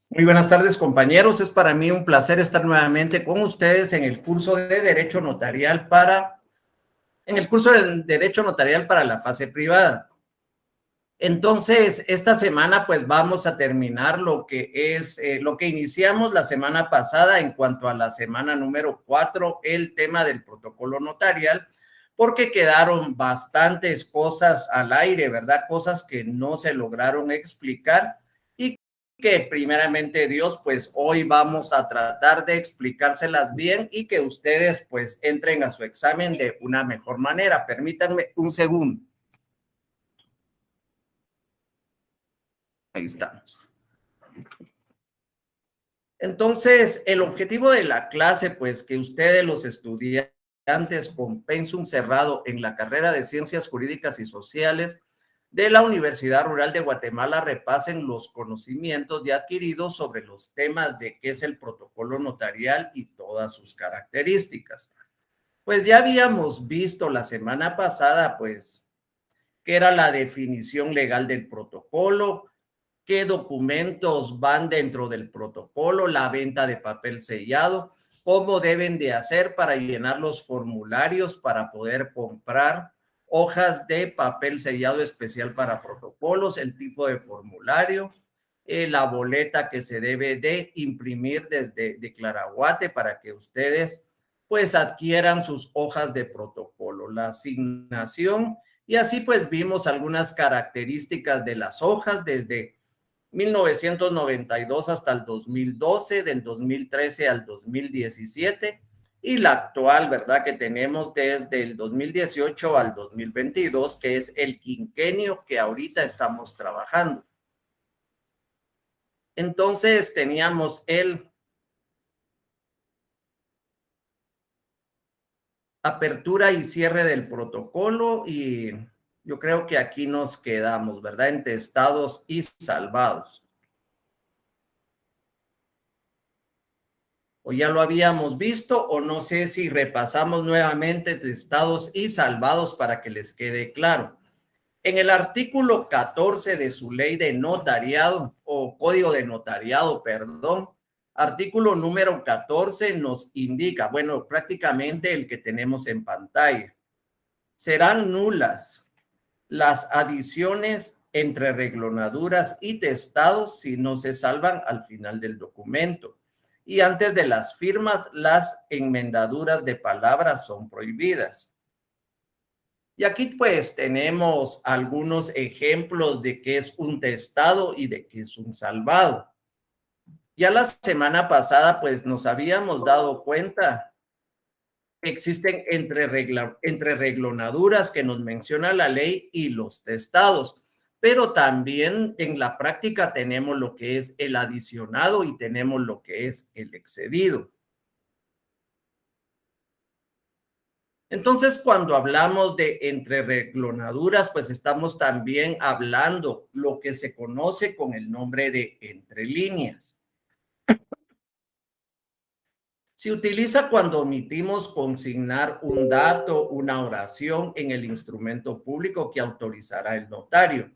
Muy buenas tardes, compañeros. Es para mí un placer estar nuevamente con ustedes en el curso de Derecho Notarial para la fase privada. Entonces, esta semana pues vamos a terminar lo que iniciamos la semana pasada en cuanto a la semana número 4, el tema del protocolo notarial, porque quedaron bastantes cosas al aire, ¿verdad? Cosas que no se lograron explicar y que primeramente Dios, pues hoy vamos a tratar de explicárselas bien y que ustedes pues entren a su examen de una mejor manera. Permítanme un segundo. Ahí estamos. Entonces, el objetivo de la clase, pues que ustedes, los estudiantes con pensum cerrado en la carrera de Ciencias Jurídicas y Sociales de la Universidad Rural de Guatemala, repasen los conocimientos ya adquiridos sobre los temas de qué es el protocolo notarial y todas sus características. Pues ya habíamos visto la semana pasada, pues, qué era la definición legal del protocolo, qué documentos van dentro del protocolo, la venta de papel sellado, cómo deben de hacer para llenar los formularios para poder comprar hojas de papel sellado especial para protocolos, el tipo de formulario, la boleta que se debe de imprimir desde de Claraguate para que ustedes pues adquieran sus hojas de protocolo, la asignación, y así pues vimos algunas características de las hojas desde 1992 hasta el 2012, del 2013 al 2017, y la actual, ¿verdad? Que tenemos desde el 2018 al 2022, que es el quinquenio que ahorita estamos trabajando. Entonces teníamos el apertura y cierre del protocolo y yo creo que aquí nos quedamos, ¿verdad? Entre estados y salvados. O ya lo habíamos visto, o no sé si repasamos nuevamente testados y salvados para que les quede claro. En el artículo 14 de su ley de notariado, o código de notariado, perdón, artículo número 14 nos indica, bueno, prácticamente el que tenemos en pantalla, serán nulas las adiciones entre reglonaduras y testados si no se salvan al final del documento. Y antes de las firmas, las enmendaduras de palabras son prohibidas. Y aquí pues tenemos algunos ejemplos de qué es un testado y de qué es un salvado. Ya la semana pasada pues nos habíamos dado cuenta que existen entre reglonaduras que nos menciona la ley y los testados, pero también en la práctica tenemos lo que es el adicionado y tenemos lo que es el excedido. Entonces, cuando hablamos de entre reglonaduras, pues estamos también hablando lo que se conoce con el nombre de entre líneas. Se utiliza cuando omitimos consignar un dato, una oración en el instrumento público que autorizará el notario.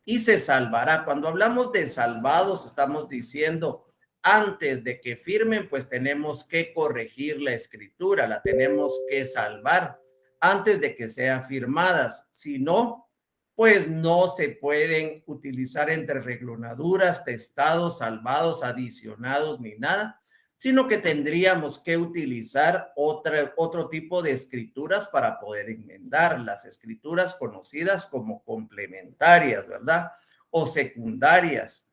Y se salvará. Cuando hablamos de salvados, estamos diciendo antes de que firmen, pues tenemos que corregir la escritura, la tenemos que salvar antes de que sean firmadas. Si no, pues no se pueden utilizar entre reglonaduras, testados, salvados, adicionados, ni nada, sino que tendríamos que utilizar otro tipo de escrituras para poder enmendar las escrituras conocidas como complementarias, ¿verdad? O secundarias,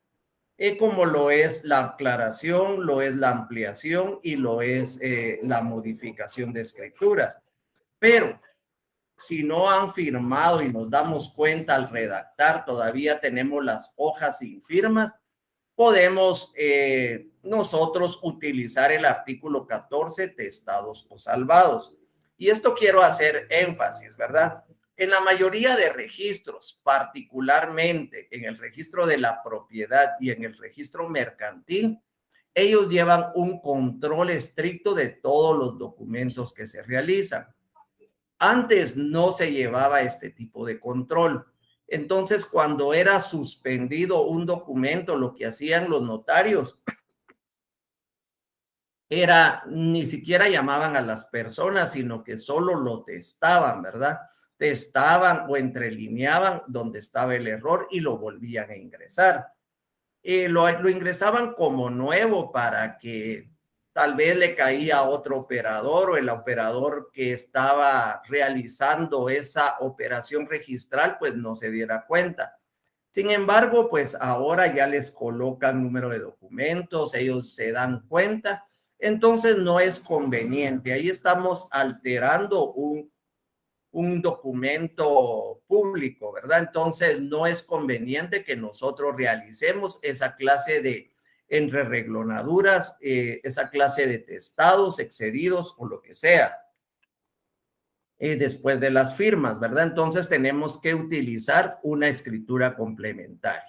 como lo es la aclaración, lo es la ampliación y lo es la modificación de escrituras. Pero si no han firmado y nos damos cuenta al redactar, todavía tenemos las hojas sin firmas, podemos nosotros utilizar el artículo 14, testados o salvados. Y esto quiero hacer énfasis, ¿verdad? En la mayoría de registros, particularmente en el registro de la propiedad y en el registro mercantil, ellos llevan un control estricto de todos los documentos que se realizan. Antes no se llevaba este tipo de control. Entonces, cuando era suspendido un documento, lo que hacían los notarios era, ni siquiera llamaban a las personas, sino que solo lo testaban, ¿verdad? Testaban o entrelineaban donde estaba el error y lo volvían a ingresar. Lo ingresaban como nuevo para que tal vez le caía a otro operador o el operador que estaba realizando esa operación registral, pues no se diera cuenta. Sin embargo, pues ahora ya les colocan número de documentos, ellos se dan cuenta, entonces no es conveniente. Ahí estamos alterando un documento público, ¿verdad? Entonces no es conveniente que nosotros realicemos esa clase de entrereglonaduras, esa clase de testados, excedidos o lo que sea, después de las firmas, ¿verdad? Entonces tenemos que utilizar una escritura complementaria.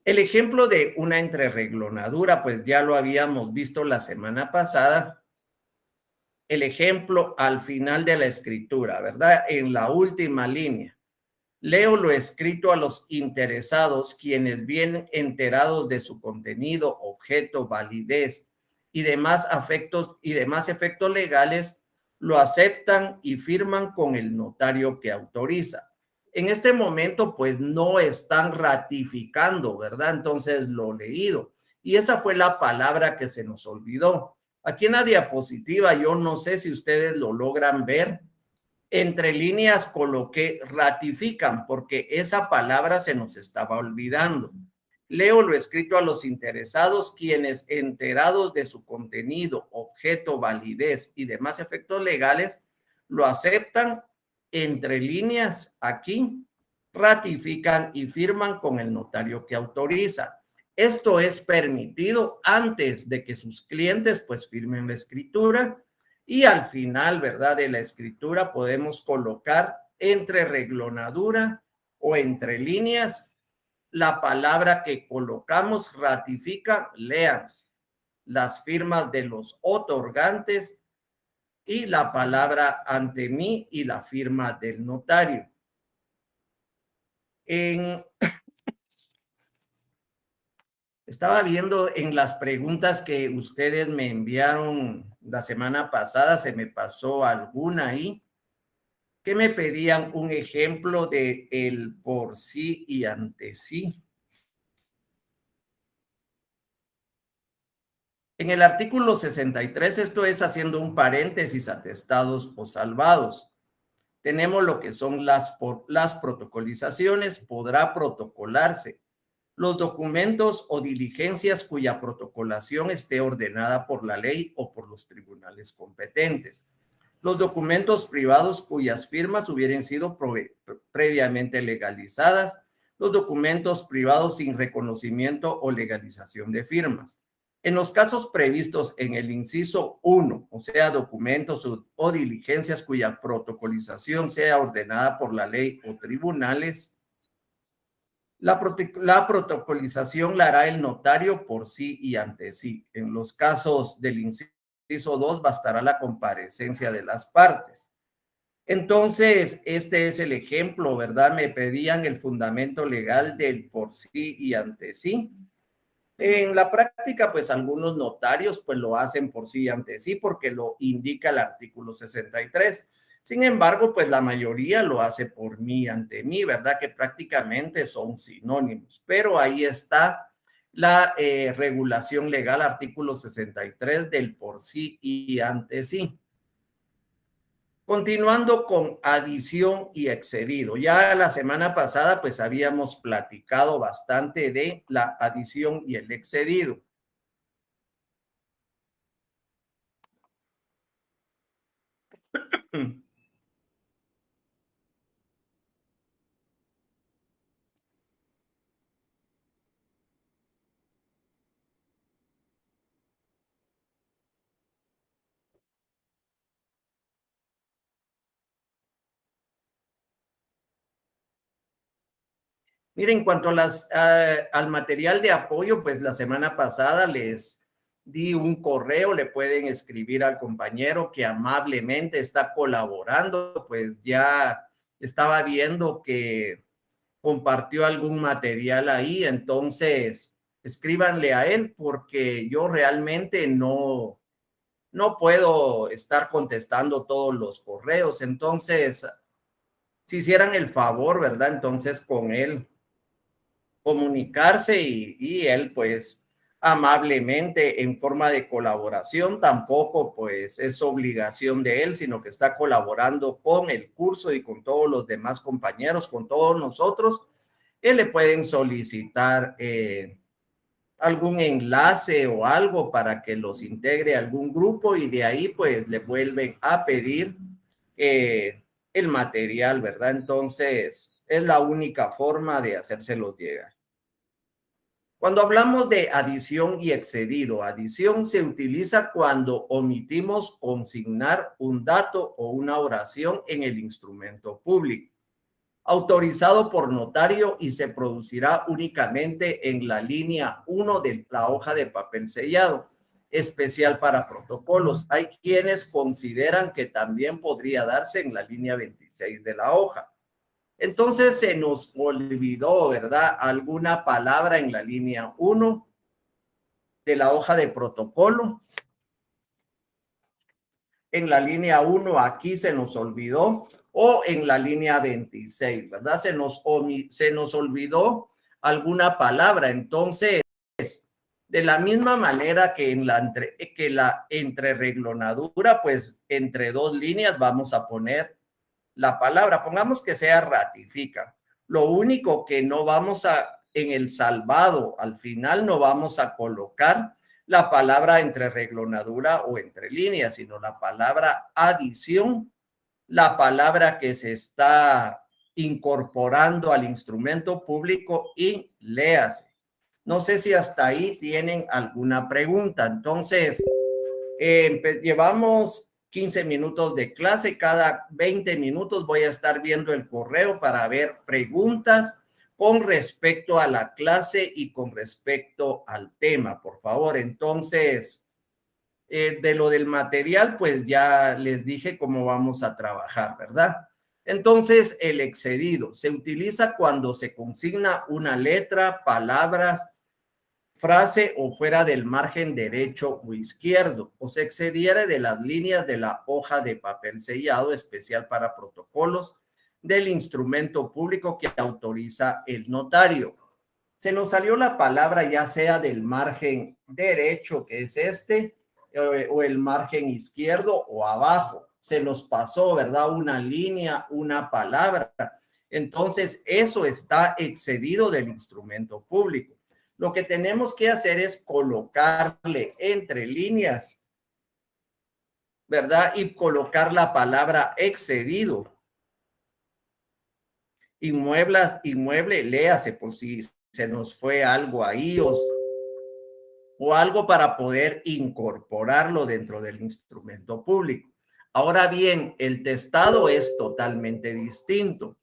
El ejemplo de una entrereglonadura, pues ya lo habíamos visto la semana pasada. El ejemplo al final de la escritura, ¿verdad? En la última línea. Leo lo escrito a los interesados, quienes vienen enterados de su contenido, objeto, validez y demás efectos legales, lo aceptan y firman con el notario que autoriza. En este momento, pues no están ratificando, ¿verdad? Entonces lo leído. Y esa fue la palabra que se nos olvidó. Aquí en la diapositiva, yo no sé si ustedes lo logran ver, entre líneas coloqué ratifican porque esa palabra se nos estaba olvidando. Leo lo escrito a los interesados, quienes enterados de su contenido, objeto, validez y demás efectos legales, lo aceptan entre líneas aquí, ratifican y firman con el notario que autoriza. Esto es permitido antes de que sus clientes pues firmen la escritura. Y al final, ¿verdad? De la escritura podemos colocar entre reglonadura o entre líneas la palabra que colocamos ratifica, léanse, las firmas de los otorgantes y la palabra ante mí y la firma del notario. Estaba viendo en las preguntas que ustedes me enviaron la semana pasada, se me pasó alguna ahí, que me pedían un ejemplo de el por sí y ante sí. En el artículo 63, esto es haciendo un paréntesis, atestados o salvados. Tenemos lo que son las protocolizaciones, podrá protocolarse los documentos o diligencias cuya protocolación esté ordenada por la ley o por los tribunales competentes. Los documentos privados cuyas firmas hubieran sido previamente legalizadas, los documentos privados sin reconocimiento o legalización de firmas. En los casos previstos en el inciso 1, o sea, documentos o diligencias cuya protocolización sea ordenada por la ley o tribunales, la protocolización la hará el notario por sí y ante sí. En los casos del inciso 2 bastará la comparecencia de las partes. Entonces, este es el ejemplo, ¿verdad? Me pedían el fundamento legal del por sí y ante sí. En la práctica, pues algunos notarios pues lo hacen por sí y ante sí porque lo indica el artículo 63. Sin embargo, pues la mayoría lo hace por mí ante mí, ¿verdad? Que prácticamente son sinónimos. Pero ahí está la regulación legal, artículo 63 del por sí y ante sí. Continuando con adición y excedido. Ya la semana pasada pues habíamos platicado bastante de la adición y el excedido. Miren, en cuanto a al material de apoyo, pues la semana pasada les di un correo, le pueden escribir al compañero que amablemente está colaborando, pues ya estaba viendo que compartió algún material ahí, entonces escríbanle a él porque yo realmente no puedo estar contestando todos los correos, entonces si hicieran el favor, ¿verdad? Entonces con él comunicarse y él pues amablemente en forma de colaboración, tampoco pues es obligación de él, sino que está colaborando con el curso y con todos los demás compañeros, con todos nosotros. Él le pueden solicitar algún enlace o algo para que los integre a algún grupo y de ahí pues le vuelven a pedir el material, ¿verdad? Entonces es la única forma de hacérselos llegar. Cuando hablamos de adición y excedido, adición se utiliza cuando omitimos consignar un dato o una oración en el instrumento público, autorizado por notario y se producirá únicamente en la línea 1 de la hoja de papel sellado, especial para protocolos. Hay quienes consideran que también podría darse en la línea 26 de la hoja. Entonces se nos olvidó, ¿verdad? Alguna palabra en la línea 1 de la hoja de protocolo. En la línea 1 aquí se nos olvidó o en la línea 26, ¿verdad? Se nos olvidó alguna palabra. Entonces, de la misma manera que en la entrereglonadura, pues entre dos líneas vamos a poner la palabra, pongamos que sea ratifica. Lo único que no vamos a, en el salvado, al final no vamos a colocar la palabra entrereglonadura o entre líneas, sino la palabra adición, la palabra que se está incorporando al instrumento público y léase. No sé si hasta ahí tienen alguna pregunta. Entonces, llevamos 15 minutos de clase, cada 20 minutos voy a estar viendo el correo para ver preguntas con respecto a la clase y con respecto al tema, por favor. Entonces, de lo del material, pues ya les dije cómo vamos a trabajar, ¿verdad? Entonces, el excedido se utiliza cuando se consigna una letra, palabras, frase o fuera del margen derecho o izquierdo, o se excediere de las líneas de la hoja de papel sellado especial para protocolos del instrumento público que autoriza el notario. Se nos salió la palabra ya sea del margen derecho, que es este, o el margen izquierdo o abajo. Se nos pasó, ¿verdad? Una línea, una palabra. Entonces, eso está excedido del instrumento público. Lo que tenemos que hacer es colocarle entre líneas, ¿verdad? Y colocar la palabra excedido. Inmueble, léase por si se nos fue algo ahí o algo para poder incorporarlo dentro del instrumento público. Ahora bien, el testado es totalmente distinto.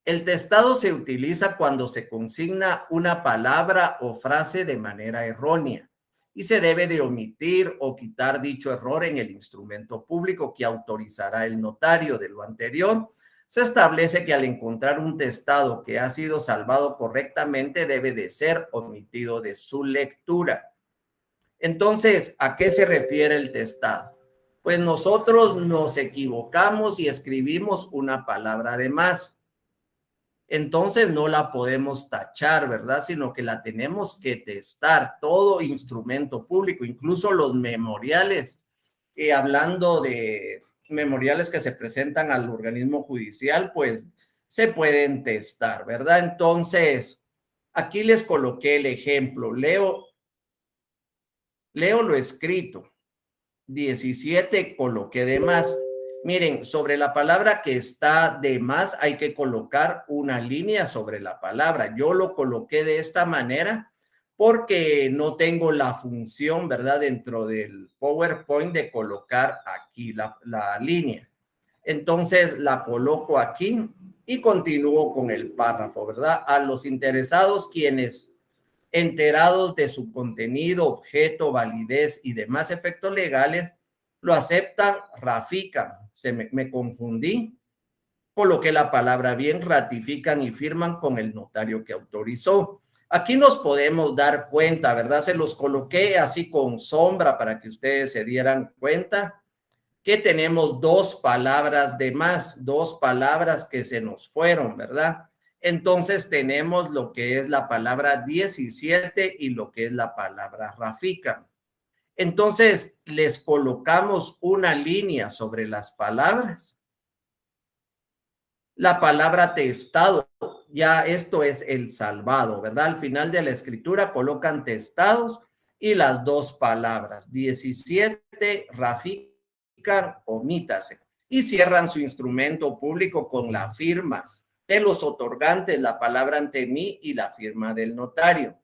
El testado se utiliza cuando se consigna una palabra o frase de manera errónea y se debe de omitir o quitar dicho error en el instrumento público que autorizará el notario. De lo anterior, se establece que al encontrar un testado que ha sido salvado correctamente debe de ser omitido de su lectura. Entonces, ¿a qué se refiere el testado? Pues nosotros nos equivocamos y escribimos una palabra de más. Entonces no la podemos tachar, ¿verdad? Sino que la tenemos que testar. Todo instrumento público, incluso los memoriales, hablando de memoriales que se presentan al organismo judicial, pues se pueden testar, ¿verdad? Entonces, aquí les coloqué el ejemplo. Leo lo escrito. 17 coloqué de más. Miren, sobre la palabra que está de más hay que colocar una línea sobre la palabra. Yo lo coloqué de esta manera porque no tengo la función, ¿verdad? Dentro del PowerPoint de colocar aquí la línea. Entonces la coloco aquí Y continúo con el párrafo, ¿verdad? A los interesados quienes, enterados de su contenido, objeto, validez y demás efectos legales, lo aceptan, ratifican. Me confundí. Coloqué la palabra bien, ratifican y firman con el notario que autorizó. Aquí nos podemos dar cuenta, ¿verdad? Se los coloqué así con sombra para que ustedes se dieran cuenta que tenemos dos palabras de más, dos palabras que se nos fueron, ¿verdad? Entonces tenemos lo que es la palabra 17 y lo que es la palabra ratifican. Entonces les colocamos una línea sobre las palabras. La palabra testado, ya esto es el salvado, ¿verdad? Al final de la escritura colocan testados y las dos palabras, 17, ratifican, omítase, y cierran su instrumento público con las firmas de los otorgantes, la palabra ante mí y la firma del notario.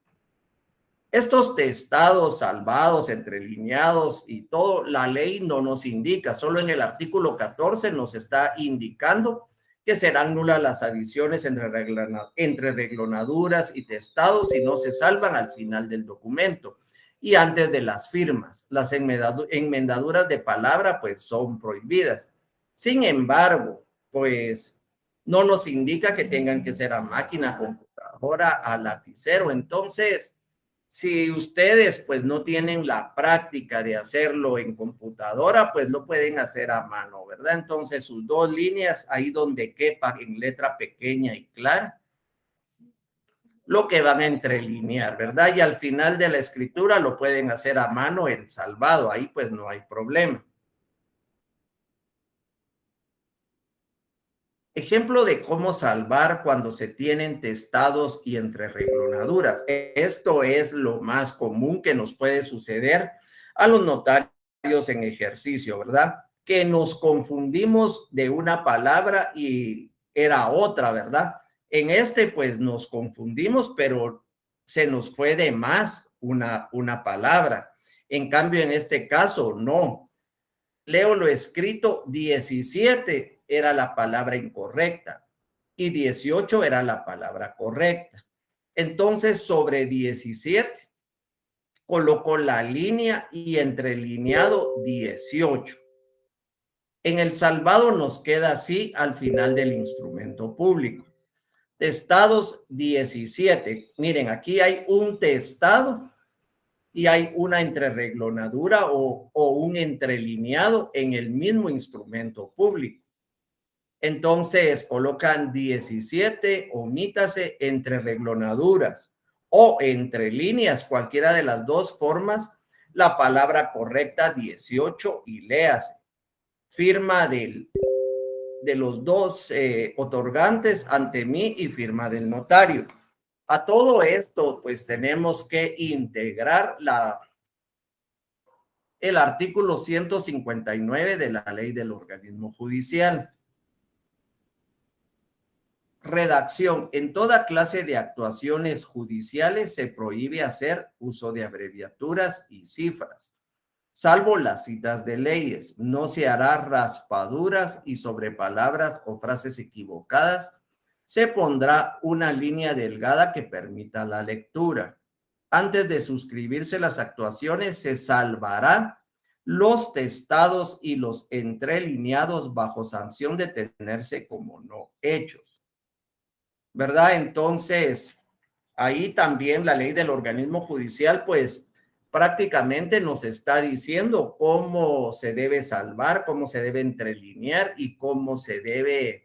Estos testados, salvados, entrelineados y todo, la ley no nos indica, solo en el artículo 14 nos está indicando que serán nulas las adiciones entre reglonaduras y testados si no se salvan al final del documento y antes de las firmas. Las enmendaduras de palabra pues son prohibidas. Sin embargo, pues no nos indica que tengan que ser a máquina, computadora, a lapicero. Entonces, si ustedes pues no tienen la práctica de hacerlo en computadora, pues lo pueden hacer a mano, ¿verdad? Entonces sus dos líneas ahí donde quepa en letra pequeña y clara, lo que van a entrelinear, ¿verdad? Y al final de la escritura lo pueden hacer a mano el salvado, ahí pues no hay problema. Ejemplo de cómo salvar cuando se tienen testados y entrereglonaduras. Esto es lo más común que nos puede suceder a los notarios en ejercicio, ¿verdad? Que nos confundimos de una palabra y era otra, ¿verdad? En este, pues nos confundimos, pero se nos fue de más una palabra. En cambio, en este caso, no. Leo lo escrito, 17 era la palabra incorrecta y 18 era la palabra correcta. Entonces, sobre 17 coloco la línea y entrelineado 18. En el salvado nos queda así al final del instrumento público. Testados 17. Miren, aquí hay un testado y hay una entrereglonadura o un entrelineado en el mismo instrumento público. Entonces colocan 17, omítase, entrereglonaduras o entre líneas, cualquiera de las dos formas, la palabra correcta 18 y léase. Firma de los dos otorgantes ante mí y firma del notario. A todo esto, pues tenemos que integrar el artículo 159 de la ley del organismo judicial. Redacción. En toda clase de actuaciones judiciales se prohíbe hacer uso de abreviaturas y cifras, salvo las citas de leyes. No se hará raspaduras y sobre palabras o frases equivocadas se pondrá una línea delgada que permita la lectura. Antes de suscribirse las actuaciones, se salvará los testados y los entrelineados bajo sanción de tenerse como no hechos, ¿verdad? Entonces, ahí también la ley del organismo judicial, pues prácticamente nos está diciendo cómo se debe salvar, cómo se debe entrelinear y cómo se debe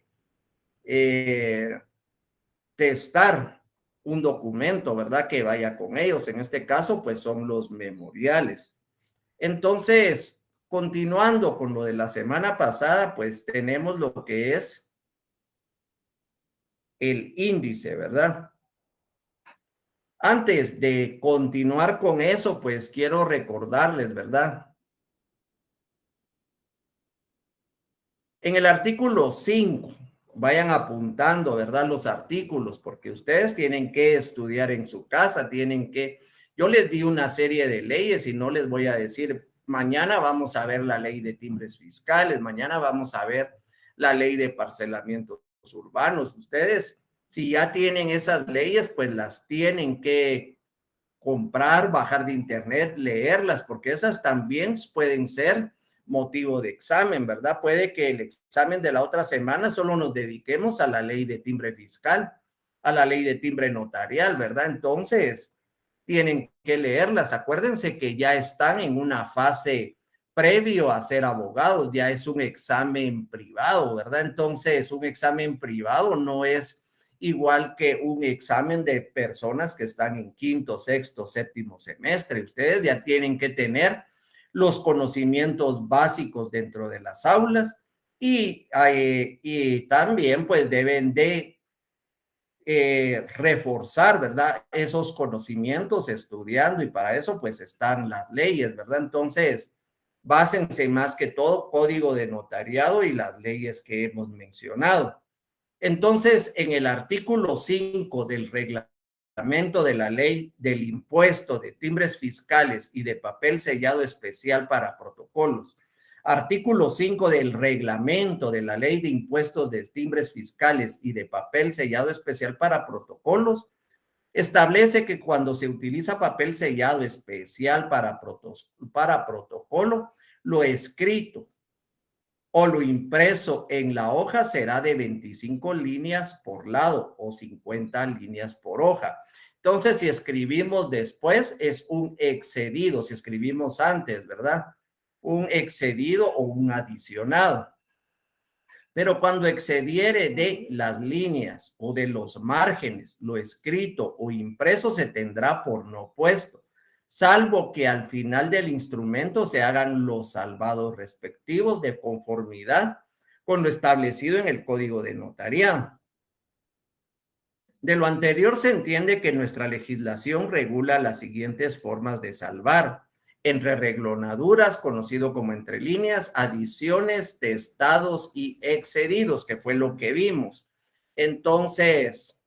testar un documento, ¿verdad? Que vaya con ellos. En este caso, pues son los memoriales. Entonces, continuando con lo de la semana pasada, pues tenemos lo que es el índice, ¿verdad? Antes de continuar con eso, pues quiero recordarles, ¿verdad? En el artículo 5, vayan apuntando, ¿verdad? Los artículos, porque ustedes tienen que estudiar en su casa, yo les di una serie de leyes y no les voy a decir, mañana vamos a ver la ley de timbres fiscales, mañana vamos a ver la ley de parcelamiento urbanos. Ustedes, si ya tienen esas leyes, pues las tienen que comprar, bajar de internet, leerlas, porque esas también pueden ser motivo de examen, ¿verdad? Puede que el examen de la otra semana solo nos dediquemos a la ley de timbre fiscal, a la ley de timbre notarial, ¿verdad? Entonces, tienen que leerlas. Acuérdense que ya están en una fase previo a ser abogados, ya es un examen privado, ¿verdad? Entonces, un examen privado no es igual que un examen de personas que están en quinto, sexto, séptimo semestre. Ustedes ya tienen que tener los conocimientos básicos dentro de las aulas y también pues deben de reforzar, ¿verdad? Esos conocimientos estudiando y para eso pues están las leyes, ¿verdad? Entonces, básense más que todo código de notariado y las leyes que hemos mencionado. Entonces, en el artículo 5 del reglamento de la ley del impuesto de timbres fiscales y de papel sellado especial para protocolos, artículo 5 del reglamento de la ley de impuestos de timbres fiscales y de papel sellado especial para protocolos, establece que cuando se utiliza papel sellado especial para protocolo, lo escrito o lo impreso en la hoja será de 25 líneas por lado o 50 líneas por hoja. Entonces, si escribimos después, es un excedido. Si escribimos antes, ¿verdad? Un excedido o un adicionado. Pero cuando excediere de las líneas o de los márgenes, lo escrito o impreso se tendrá por no puesto, salvo que al final del instrumento se hagan los salvados respectivos de conformidad con lo establecido en el Código de Notariado. De lo anterior se entiende que nuestra legislación regula las siguientes formas de salvar: entre reglonaduras, conocido como entre líneas, adiciones, testados y excedidos, que fue lo que vimos. Entonces,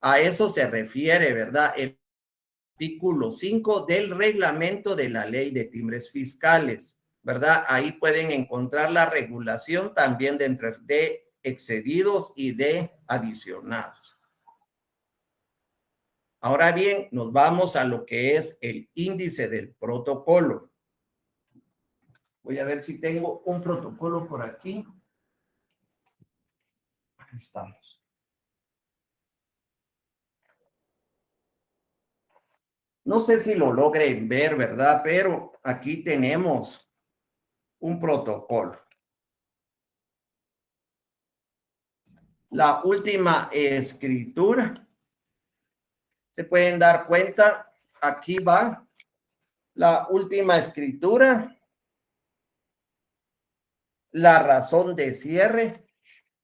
a eso se refiere, ¿verdad? El artículo 5 del reglamento de la ley de timbres fiscales, ¿verdad? Ahí pueden encontrar la regulación también de excedidos y de adicionados. Ahora bien, nos vamos a lo que es el índice del protocolo. Voy a ver si tengo un protocolo por aquí. Ahí estamos. No sé si lo logren ver, ¿verdad? Pero aquí tenemos un protocolo. La última escritura. Se pueden dar cuenta, aquí va la última escritura, la razón de cierre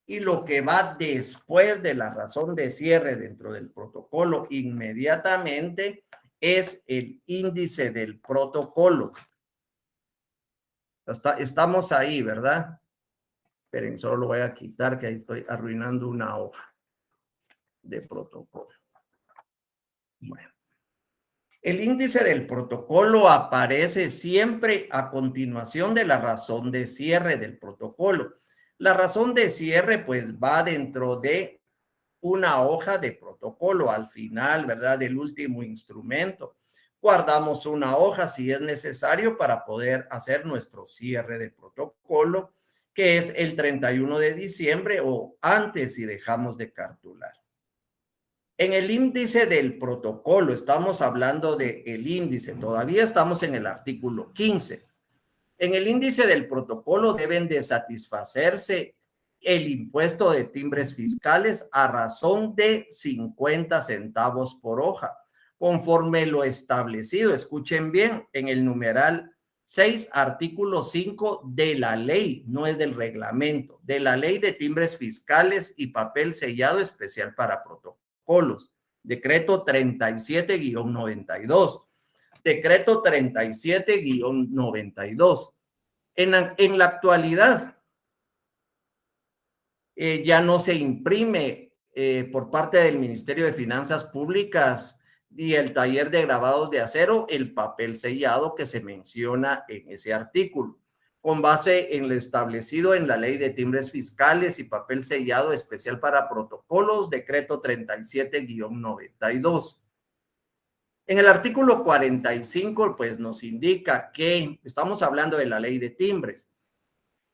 y lo que va después de la razón de cierre dentro del protocolo inmediatamente es el índice del protocolo. Estamos ahí, ¿verdad? Esperen, solo lo voy a quitar que ahí estoy arruinando una hoja de protocolo. Bueno. El índice del protocolo aparece siempre a continuación de la razón de cierre del protocolo. La razón de cierre pues va dentro de una hoja de protocolo al final, ¿verdad? Del último instrumento. Guardamos una hoja si es necesario para poder hacer nuestro cierre de protocolo, que es el 31 de diciembre o antes si dejamos de cartular. En el índice del protocolo, estamos hablando del índice, todavía estamos en el artículo 15. En el índice del protocolo deben de satisfacerse el impuesto de timbres fiscales a razón de 50 centavos por hoja, conforme lo establecido, escuchen bien, en el numeral 6, artículo 5 de la ley, no es del reglamento, de la ley de timbres fiscales y papel sellado especial para protocolos, decreto 37-92. Decreto 37-92. En la actualidad, ya no se imprime por parte del Ministerio de Finanzas Públicas y el taller de grabados de acero el papel sellado que se menciona en ese artículo. con base en lo establecido en la Ley de Timbres Fiscales y Papel Sellado Especial para Protocolos, decreto 37-92. En el artículo 45, pues nos indica que estamos hablando de la Ley de Timbres,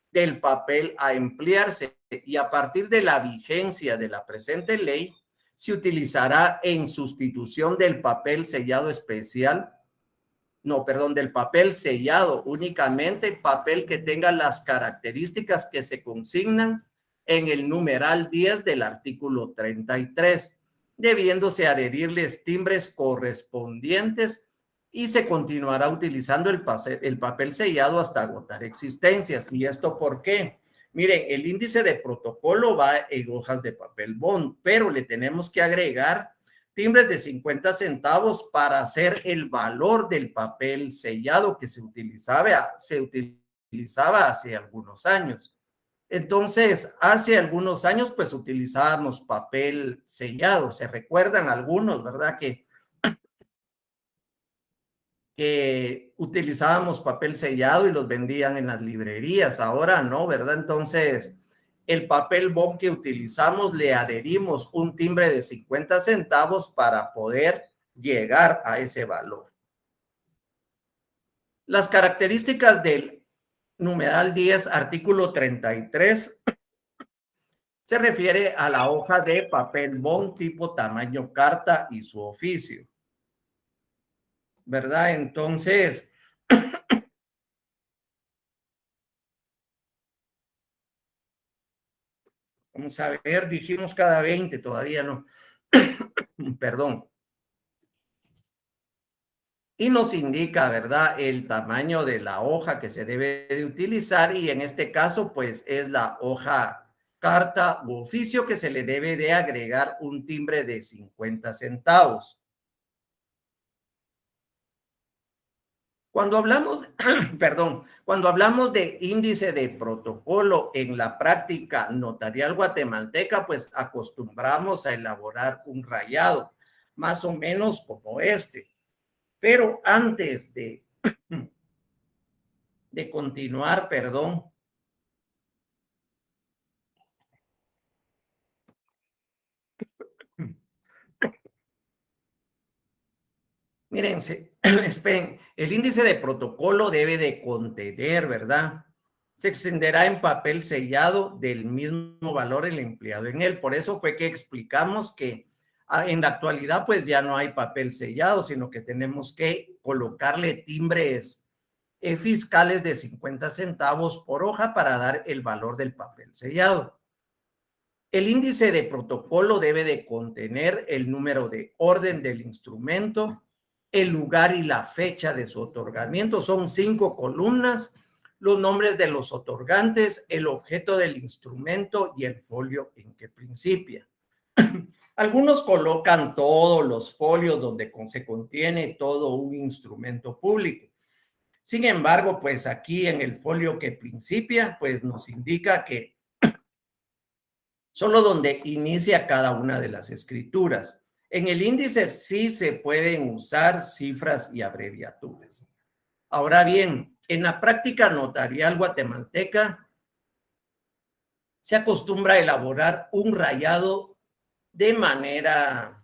del papel a emplearse, y a partir de la vigencia de la presente ley, se utilizará en sustitución del papel sellado especial, no, perdón, del papel sellado, únicamente papel que tenga las características que se consignan en el numeral 10 del artículo 33, debiéndose adherirles timbres correspondientes, y se continuará utilizando el papel sellado hasta agotar existencias. ¿Y esto por qué? Miren, el índice de protocolo va en hojas de papel bond, pero le tenemos que agregar timbres de 50 centavos para hacer el valor del papel sellado que se utilizaba hace algunos años. Entonces, hace algunos años, pues utilizábamos papel sellado. Se recuerdan algunos, ¿verdad? Que utilizábamos papel sellado y los vendían en las librerías. Ahora no, ¿verdad? Entonces, el papel bond que utilizamos le adherimos un timbre de 50 centavos para poder llegar a ese valor. Las características del numeral 10, artículo 33, se refiere a la hoja de papel bond tipo tamaño carta y su oficio, ¿verdad? Entonces, vamos a ver, dijimos cada 20, todavía no. Perdón. Y nos indica, ¿verdad?, el tamaño de la hoja que se debe de utilizar, y en este caso, pues, es la hoja carta u oficio, que se le debe de agregar un timbre de 50 centavos. Cuando hablamos, perdón, cuando hablamos de índice de protocolo en la práctica notarial guatemalteca, pues acostumbramos a elaborar un rayado, más o menos como este. Pero antes de continuar, perdón. Miren, esperen, el índice de protocolo debe de contener, ¿verdad? Se extenderá en papel sellado del mismo valor el empleado en él. Por eso fue que explicamos que en la actualidad pues ya no hay papel sellado, sino que tenemos que colocarle timbres fiscales de 50 centavos por hoja para dar el valor del papel sellado. El índice de protocolo debe de contener el número de orden del instrumento, el lugar y la fecha de su otorgamiento. Son 5 columnas, los nombres de los otorgantes, el objeto del instrumento y el folio en que principia. Algunos colocan todos los folios donde se contiene todo un instrumento público. Sin embargo, pues aquí en el folio que principia, pues nos indica que solo donde inicia cada una de las escrituras. En el índice sí se pueden usar cifras y abreviaturas. Ahora bien, en la práctica notarial guatemalteca se acostumbra a elaborar un rayado de manera,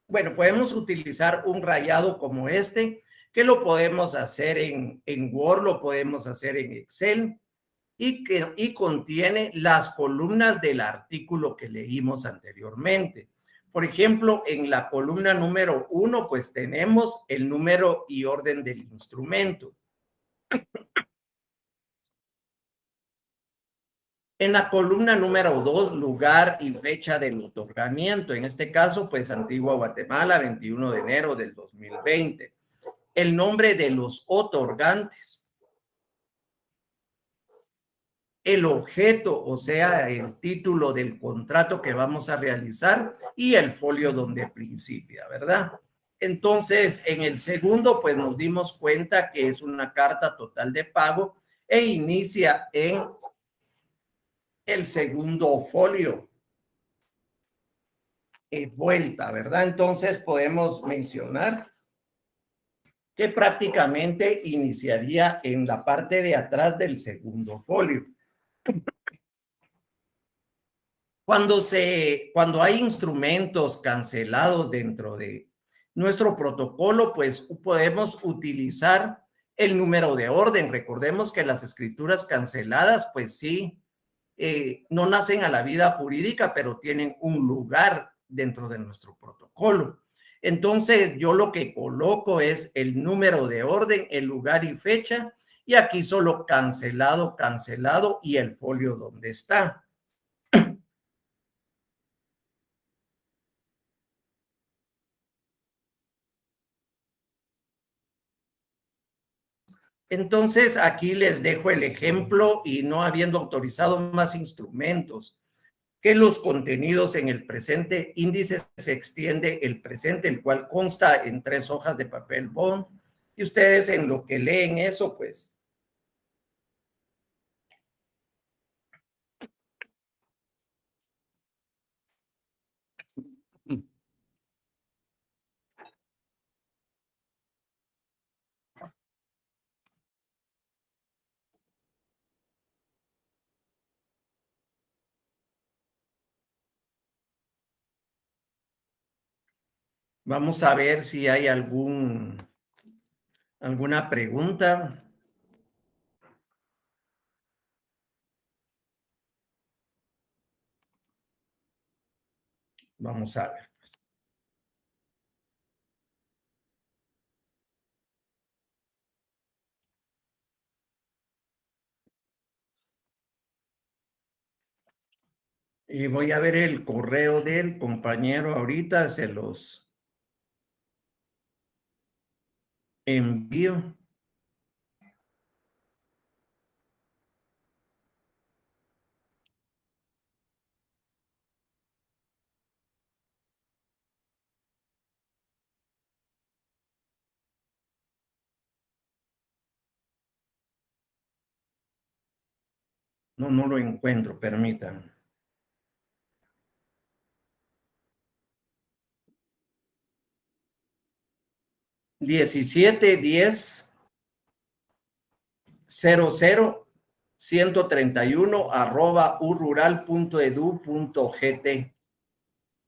bueno, podemos utilizar un rayado como este, que lo podemos hacer en Word, lo podemos hacer en Excel, y contiene las columnas del artículo que leímos anteriormente. Por ejemplo, en la columna número 1, pues tenemos el número y orden del instrumento. En la columna número 2, lugar y fecha del otorgamiento. En este caso, pues Antigua Guatemala, 21 de enero del 2020. El nombre de los otorgantes. El objeto, o sea, el título del contrato que vamos a realizar, y el folio donde principia, ¿verdad? Entonces, en el segundo, pues nos dimos cuenta que es una carta total de pago e inicia en el segundo folio, vuelta, ¿verdad? Entonces podemos mencionar que prácticamente iniciaría en la parte de atrás del segundo folio. Cuando hay instrumentos cancelados dentro de nuestro protocolo, pues podemos utilizar el número de orden. Recordemos que las escrituras canceladas, pues sí, no nacen a la vida jurídica, pero tienen un lugar dentro de nuestro protocolo. Entonces, yo lo que coloco es el número de orden, el lugar y fecha, y aquí solo cancelado, cancelado y el folio donde está. Entonces, aquí les dejo el ejemplo y no habiendo autorizado más instrumentos que los contenidos en el presente índice se extiende el presente, el cual consta en 3 hojas de papel bond. Y ustedes en lo que leen eso, pues vamos a ver si hay alguna pregunta. Vamos a ver. Y voy a ver el correo del compañero ahorita, se los envío. No, no lo encuentro, permítanme. 1710-00-131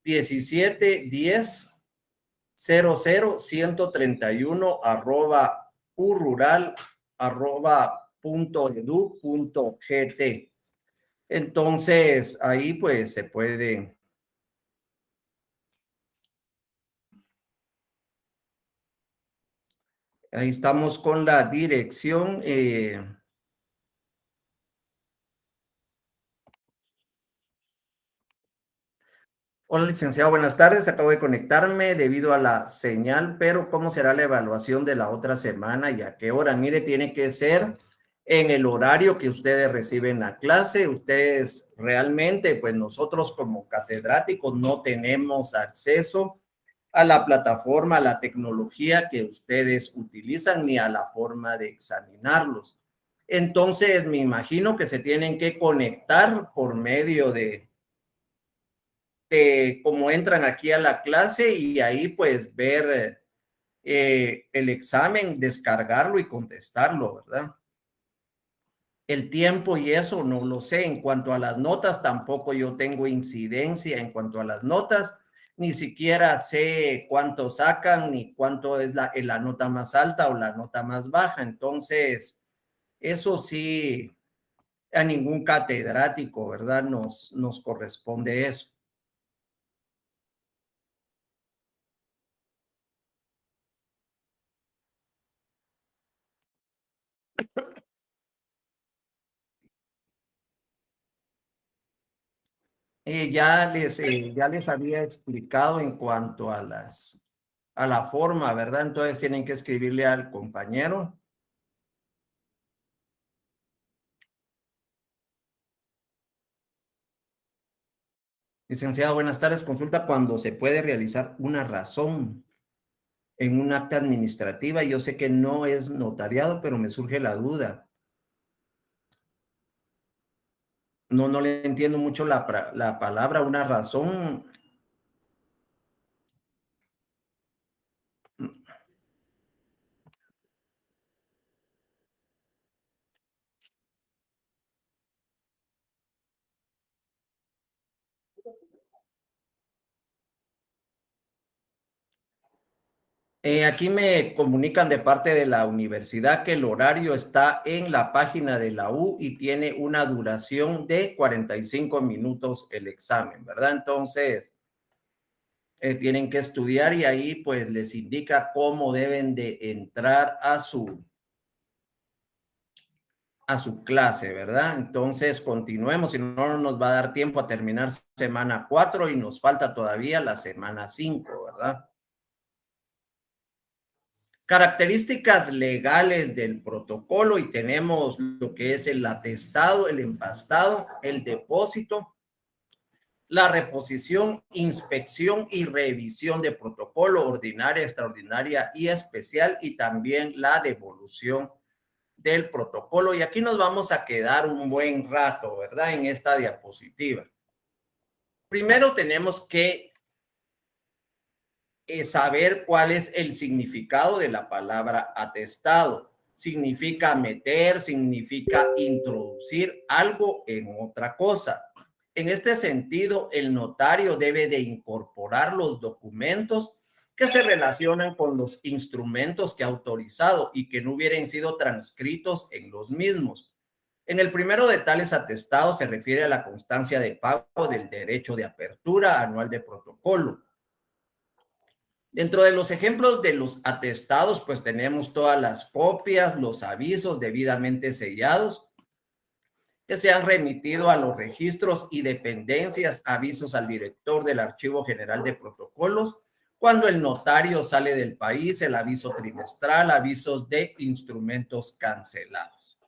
1710-00-131 Entonces, ahí pues se puede. Ahí estamos con la dirección. Hola, licenciado, buenas tardes. Acabo de conectarme debido a la señal, pero ¿cómo será la evaluación de la otra semana y a qué hora? Mire, tiene que ser en el horario que ustedes reciben la clase. Ustedes realmente, pues nosotros como catedráticos no tenemos acceso a la plataforma, a la tecnología que ustedes utilizan ni a la forma de examinarlos. Entonces, me imagino que se tienen que conectar por medio de cómo entran aquí a la clase y ahí pues ver el examen, descargarlo y contestarlo, ¿verdad? El tiempo y eso no lo sé. En cuanto a las notas, tampoco yo tengo incidencia en cuanto a las notas. Ni siquiera sé cuánto sacan ni cuánto es la nota más alta o la nota más baja. Entonces, eso sí, a ningún catedrático, ¿verdad? Nos corresponde eso. Ya les había explicado en cuanto a a la forma, ¿verdad? Entonces tienen que escribirle al compañero. Licenciado, buenas tardes. Consulta cuando se puede realizar una razón en un acta administrativa. Yo sé que no es notariado, pero me surge la duda. No, no le entiendo mucho la palabra, una razón. Aquí me comunican de parte de la universidad que el horario está en la página de la U y tiene una duración de 45 minutos el examen, ¿verdad? Entonces, tienen que estudiar y ahí pues les indica cómo deben de entrar a su clase, ¿verdad? Entonces, continuemos, si no, no nos va a dar tiempo a terminar semana 4 y nos falta todavía la semana 5, ¿verdad? Características legales del protocolo y tenemos lo que es el atestado, el empastado, el depósito, la reposición, inspección y revisión de protocolo ordinaria, extraordinaria y especial y también la devolución del protocolo. Y aquí nos vamos a quedar un buen rato, ¿verdad? En esta diapositiva. Primero tenemos que saber cuál es el significado de la palabra atestado. Significa meter, significa introducir algo en otra cosa. En este sentido, el notario debe de incorporar los documentos que se relacionan con los instrumentos que ha autorizado y que no hubieran sido transcritos en los mismos. En el primero de tales atestados se refiere a la constancia de pago del derecho de apertura anual de protocolo. Dentro de los ejemplos de los atestados, pues tenemos todas las copias, los avisos debidamente sellados que se han remitido a los registros y dependencias, avisos al director del Archivo General de Protocolos, cuando el notario sale del país, el aviso trimestral, avisos de instrumentos cancelados.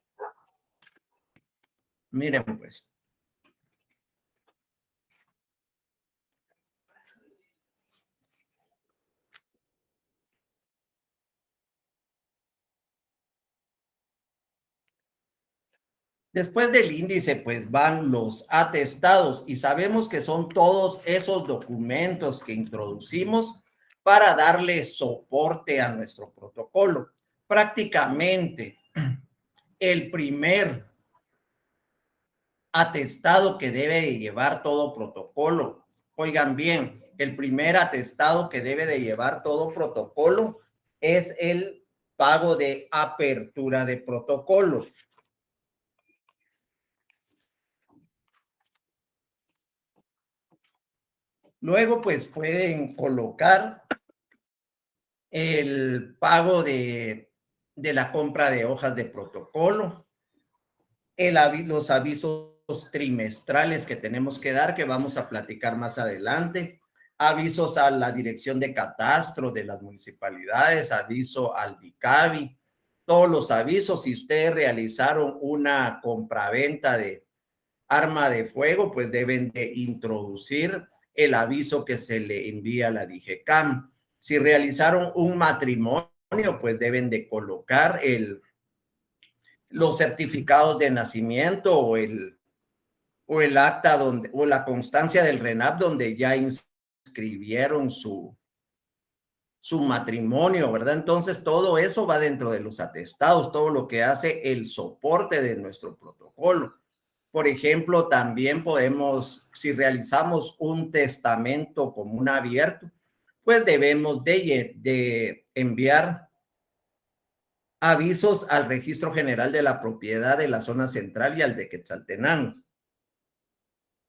Miren pues. Después del índice, pues van los atestados y sabemos que son todos esos documentos que introducimos para darle soporte a nuestro protocolo. Prácticamente el primer atestado que debe de llevar todo protocolo. Oigan bien, el primer atestado que debe de llevar todo protocolo es el pago de apertura de protocolo. Luego, pues pueden colocar el pago de la compra de hojas de protocolo, los avisos trimestrales que tenemos que dar, que vamos a platicar más adelante, avisos a la dirección de catastro de las municipalidades, aviso al DICABI, todos los avisos. Si ustedes realizaron una compraventa de arma de fuego, pues deben de introducir el aviso que se le envía a la DIGECAM. Si realizaron un matrimonio, pues deben de colocar los certificados de nacimiento o el acta donde, o la constancia del RENAP donde ya inscribieron su matrimonio, ¿verdad? Entonces todo eso va dentro de los atestados, todo lo que hace el soporte de nuestro protocolo. Por ejemplo, también podemos, si realizamos un testamento común abierto, pues debemos de enviar avisos al Registro General de la Propiedad de la Zona Central y al de Quetzaltenango.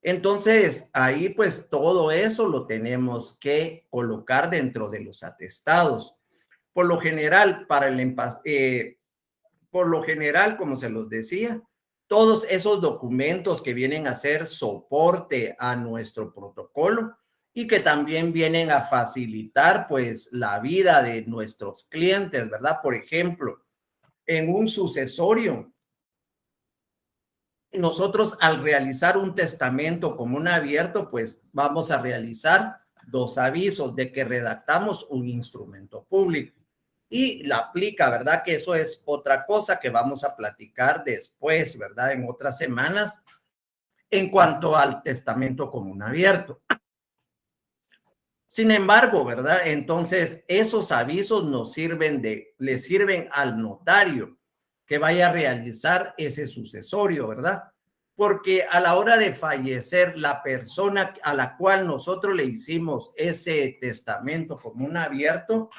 Entonces, ahí pues todo eso lo tenemos que colocar dentro de los atestados. Por lo general, por lo general, como se los decía, todos esos documentos que vienen a ser soporte a nuestro protocolo y que también vienen a facilitar pues la vida de nuestros clientes, ¿verdad? Por ejemplo, en un sucesorio, nosotros al realizar un testamento común abierto, pues vamos a realizar dos avisos de que redactamos un instrumento público y la aplica, ¿verdad? Que eso es otra cosa que vamos a platicar después, ¿verdad? En otras semanas, en cuanto al testamento común abierto. Sin embargo, ¿verdad? Entonces, esos avisos le sirven al notario que vaya a realizar ese sucesorio, ¿verdad? Porque a la hora de fallecer, la persona a la cual nosotros le hicimos ese testamento común abierto,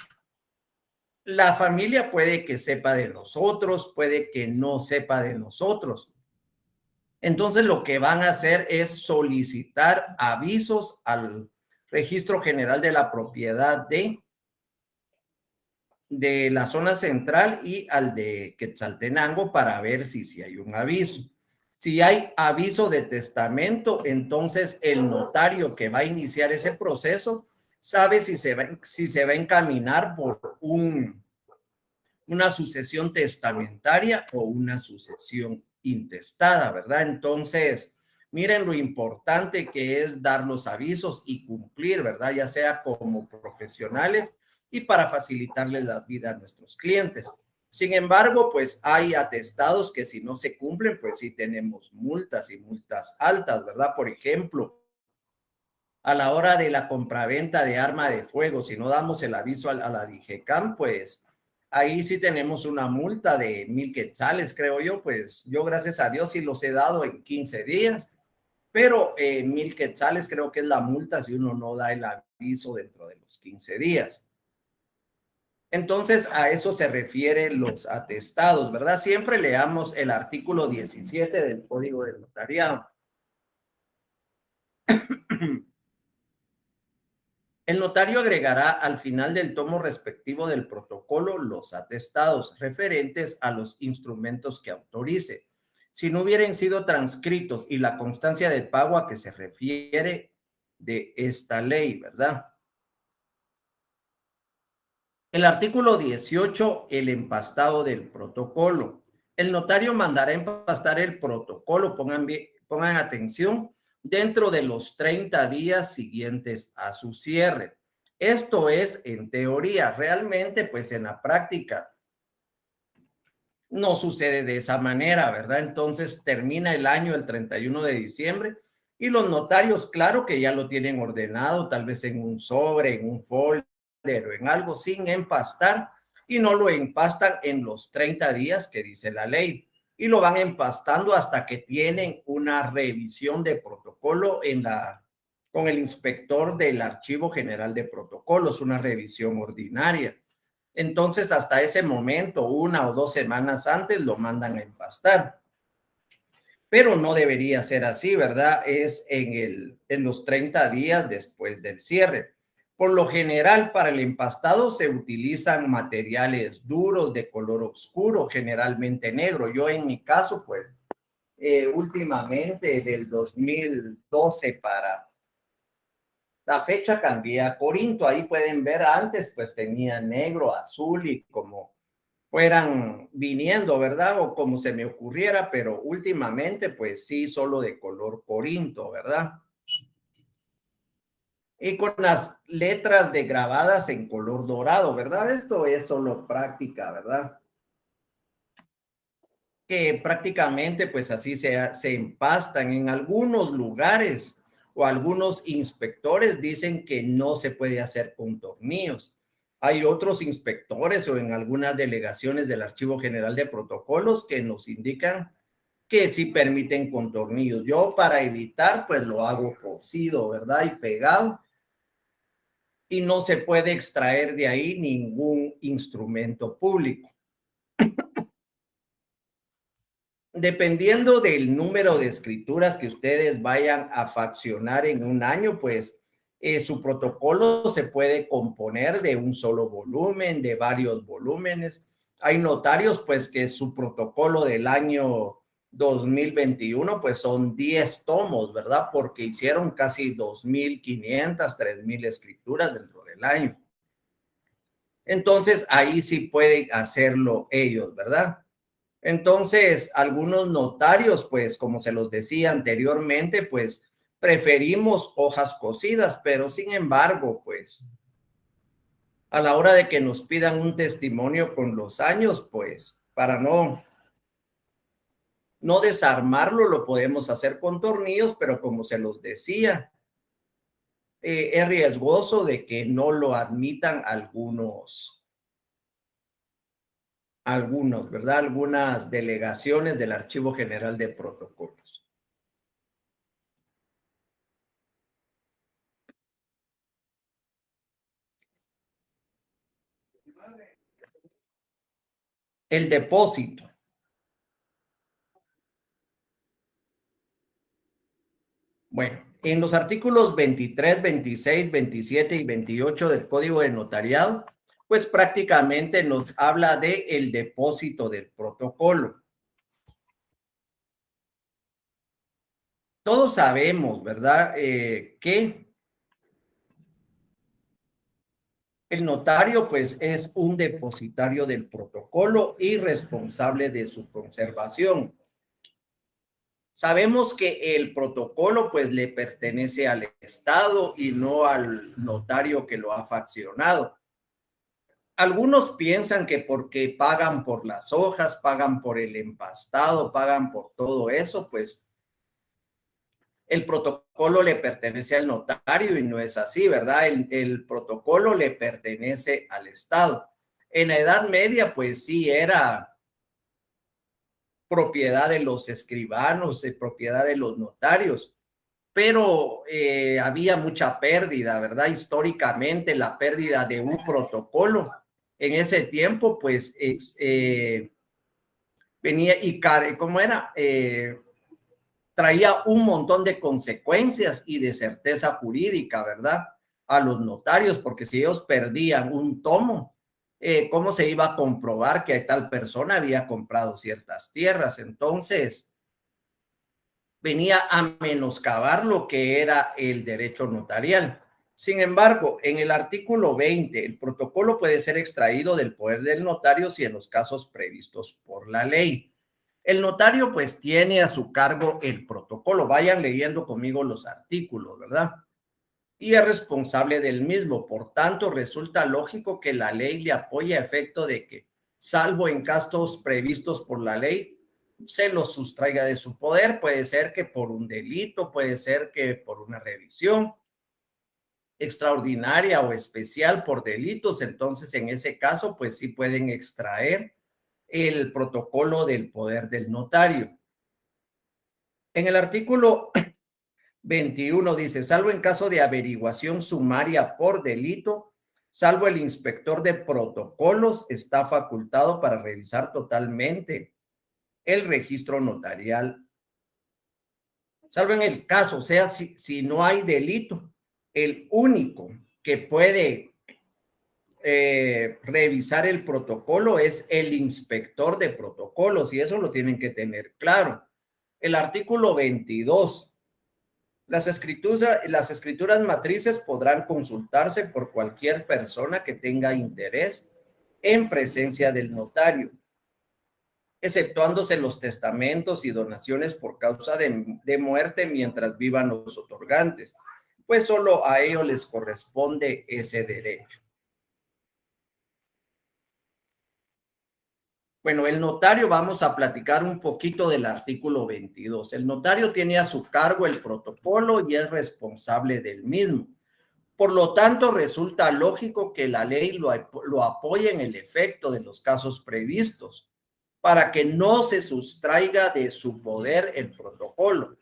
La familia puede que sepa de nosotros, puede que no sepa de nosotros. Entonces lo que van a hacer es solicitar avisos al Registro General de la Propiedad de la zona central y al de Quetzaltenango para ver si hay un aviso. Si hay aviso de testamento, entonces el notario que va a iniciar ese proceso sabe si se va a encaminar por una sucesión testamentaria o una sucesión intestada, ¿verdad? Entonces, miren lo importante que es dar los avisos y cumplir, ¿verdad? Ya sea como profesionales y para facilitarles la vida a nuestros clientes. Sin embargo, pues hay atestados que si no se cumplen, pues sí tenemos multas y multas altas, ¿verdad? Por ejemplo, a la hora de la compraventa de arma de fuego, si no damos el aviso a la DIGECAM, pues ahí sí tenemos una multa de 1,000 quetzales, creo yo. Pues yo, gracias a Dios, sí los he dado en 15 días, pero 1,000 quetzales creo que es la multa si uno no da el aviso dentro de los 15 días. Entonces, a eso se refieren los atestados, ¿verdad? Siempre leamos el artículo 17 del Código del Notariado. El notario agregará al final del tomo respectivo del protocolo los atestados referentes a los instrumentos que autorice. Si no hubieran sido transcritos y la constancia de pago a que se refiere de esta ley, ¿verdad? El artículo 18, el empastado del protocolo. El notario mandará empastar el protocolo, pongan atención, dentro de los 30 días siguientes a su cierre. Esto es en teoría, realmente pues en la práctica no sucede de esa manera, ¿verdad? Entonces termina el año el 31 de diciembre y los notarios, claro que ya lo tienen ordenado, tal vez en un sobre, en un folder o en algo sin empastar y no lo empastan en los 30 días que dice la ley y lo van empastando hasta que tienen una revisión de protocolo con el inspector del Archivo General de Protocolos, una revisión ordinaria. Entonces, hasta ese momento, 1 o 2 semanas antes, lo mandan a empastar. Pero no debería ser así, ¿verdad? Es en los 30 días después del cierre. Por lo general, para el empastado se utilizan materiales duros de color oscuro, generalmente negro. Yo en mi caso, pues, últimamente del 2012 para la fecha cambié a Corinto. Ahí pueden ver antes, pues tenía negro, azul y como fueran viniendo, ¿verdad? O como se me ocurriera, pero últimamente, pues sí, solo de color Corinto, ¿verdad? Y con las letras de grabadas en color dorado, ¿verdad? Esto es solo práctica, ¿verdad? Que prácticamente pues así se empastan en algunos lugares o algunos inspectores dicen que no se puede hacer con tornillos. Hay otros inspectores o en algunas delegaciones del Archivo General de Protocolos que nos indican que sí permiten con tornillos. Yo para evitar pues lo hago cosido, ¿verdad? Y pegado y no se puede extraer de ahí ningún instrumento público. Dependiendo del número de escrituras que ustedes vayan a faccionar en un año, pues su protocolo se puede componer de un solo volumen, de varios volúmenes. Hay notarios, pues, que su protocolo del año 2021, pues son 10 tomos, ¿verdad? Porque hicieron casi 2,500, 3,000 escrituras dentro del año. Entonces, ahí sí pueden hacerlo ellos, ¿verdad? Entonces, algunos notarios, pues, como se los decía anteriormente, pues, preferimos hojas cocidas, pero sin embargo, pues, a la hora de que nos pidan un testimonio con los años, pues, para no desarmarlo, lo podemos hacer con tornillos, pero como se los decía, es riesgoso de que no lo admitan algunos, ¿verdad? Algunas delegaciones del Archivo General de Protocolos. El depósito. Bueno, en los artículos 23, 26, 27 y 28 del Código de Notariado, pues prácticamente nos habla de el depósito del protocolo. Todos sabemos, ¿verdad? Que el notario, pues, es un depositario del protocolo y responsable de su conservación. Sabemos que el protocolo, pues, le pertenece al Estado y no al notario que lo ha faccionado. Algunos piensan que porque pagan por las hojas, pagan por el empastado, pagan por todo eso, pues el protocolo le pertenece al notario y no es así, ¿verdad? El protocolo le pertenece al Estado. En la Edad Media, pues sí era propiedad de los escribanos, propiedad de los notarios, pero había mucha pérdida, ¿verdad? Históricamente, la pérdida de un protocolo en ese tiempo, pues venía y, ¿cómo era? Traía un montón de consecuencias y de certeza jurídica, ¿verdad? A los notarios, porque si ellos perdían un tomo, ¿cómo se iba a comprobar que tal persona había comprado ciertas tierras? Entonces, venía a menoscabar lo que era el derecho notarial. Sin embargo, en el artículo 20, el protocolo puede ser extraído del poder del notario si en los casos previstos por la ley. El notario pues tiene a su cargo el protocolo. Vayan leyendo conmigo los artículos, ¿verdad? Y es responsable del mismo. Por tanto, resulta lógico que la ley le apoye a efecto de que, salvo en casos previstos por la ley, se lo sustraiga de su poder. Puede ser que por un delito, puede ser que por una revisión extraordinaria o especial por delitos. Entonces, en ese caso, pues sí pueden extraer el protocolo del poder del notario. En el artículo 21 dice, salvo en caso de averiguación sumaria por delito, salvo el inspector de protocolos, está facultado para revisar totalmente el registro notarial. Salvo en el caso, o sea, si no hay delito, el único que puede revisar el protocolo es el inspector de protocolos y eso lo tienen que tener claro. El artículo 22. Las escrituras matrices podrán consultarse por cualquier persona que tenga interés en presencia del notario, exceptuándose los testamentos y donaciones por causa de muerte mientras vivan los otorgantes, pues solo a ellos les corresponde ese derecho. Bueno, el notario, vamos a platicar un poquito del artículo 22. El notario tiene a su cargo el protocolo y es responsable del mismo. Por lo tanto, resulta lógico que la ley lo apoye en el efecto de los casos previstos para que no se sustraiga de su poder el protocolo.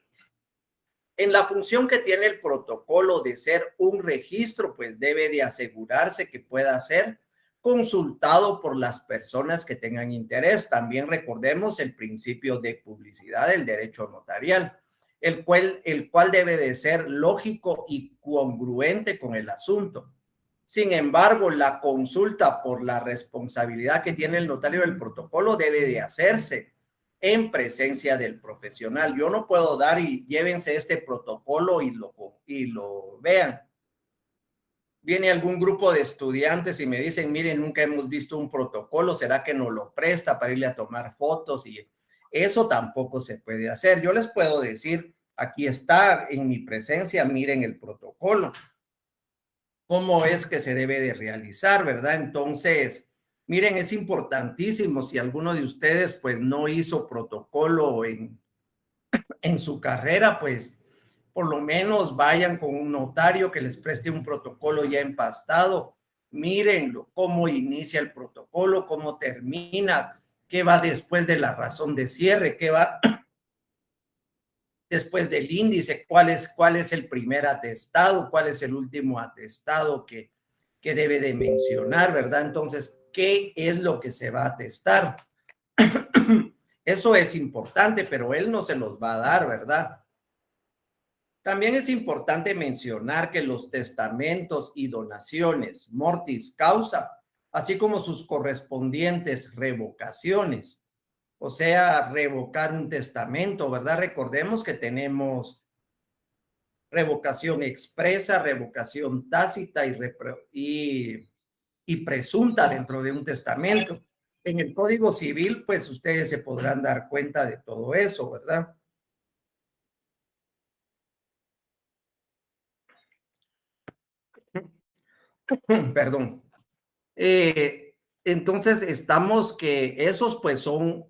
En la función que tiene el protocolo de ser un registro, pues debe de asegurarse que pueda ser consultado por las personas que tengan interés. También recordemos el principio de publicidad del derecho notarial, el cual debe de ser lógico y congruente con el asunto. Sin embargo, la consulta por la responsabilidad que tiene el notario del protocolo debe de hacerse en presencia del profesional. Yo no puedo dar y llévense este protocolo y lo vean. Viene algún grupo de estudiantes y me dicen, miren, nunca hemos visto un protocolo, ¿será que nos lo presta para irle a tomar fotos? Y eso tampoco se puede hacer. Yo les puedo decir, aquí está en mi presencia, miren el protocolo, cómo es que se debe de realizar, ¿verdad? Entonces, miren, es importantísimo si alguno de ustedes pues no hizo protocolo en su carrera, pues por lo menos vayan con un notario que les preste un protocolo ya empastado. Mírenlo, cómo inicia el protocolo, cómo termina, qué va después de la razón de cierre, qué va después del índice, cuál es el primer atestado, cuál es el último atestado que debe de mencionar, ¿verdad? Entonces, ¿qué es lo que se va a atestar? Eso es importante, pero él no se los va a dar, ¿verdad? También es importante mencionar que los testamentos y donaciones mortis causa, así como sus correspondientes revocaciones, o sea, revocar un testamento, ¿verdad? Recordemos que tenemos revocación expresa, revocación tácita y presunta dentro de un testamento. En el Código Civil, pues ustedes se podrán dar cuenta de todo eso, ¿verdad? Perdón. Entonces, estamos que esos pues son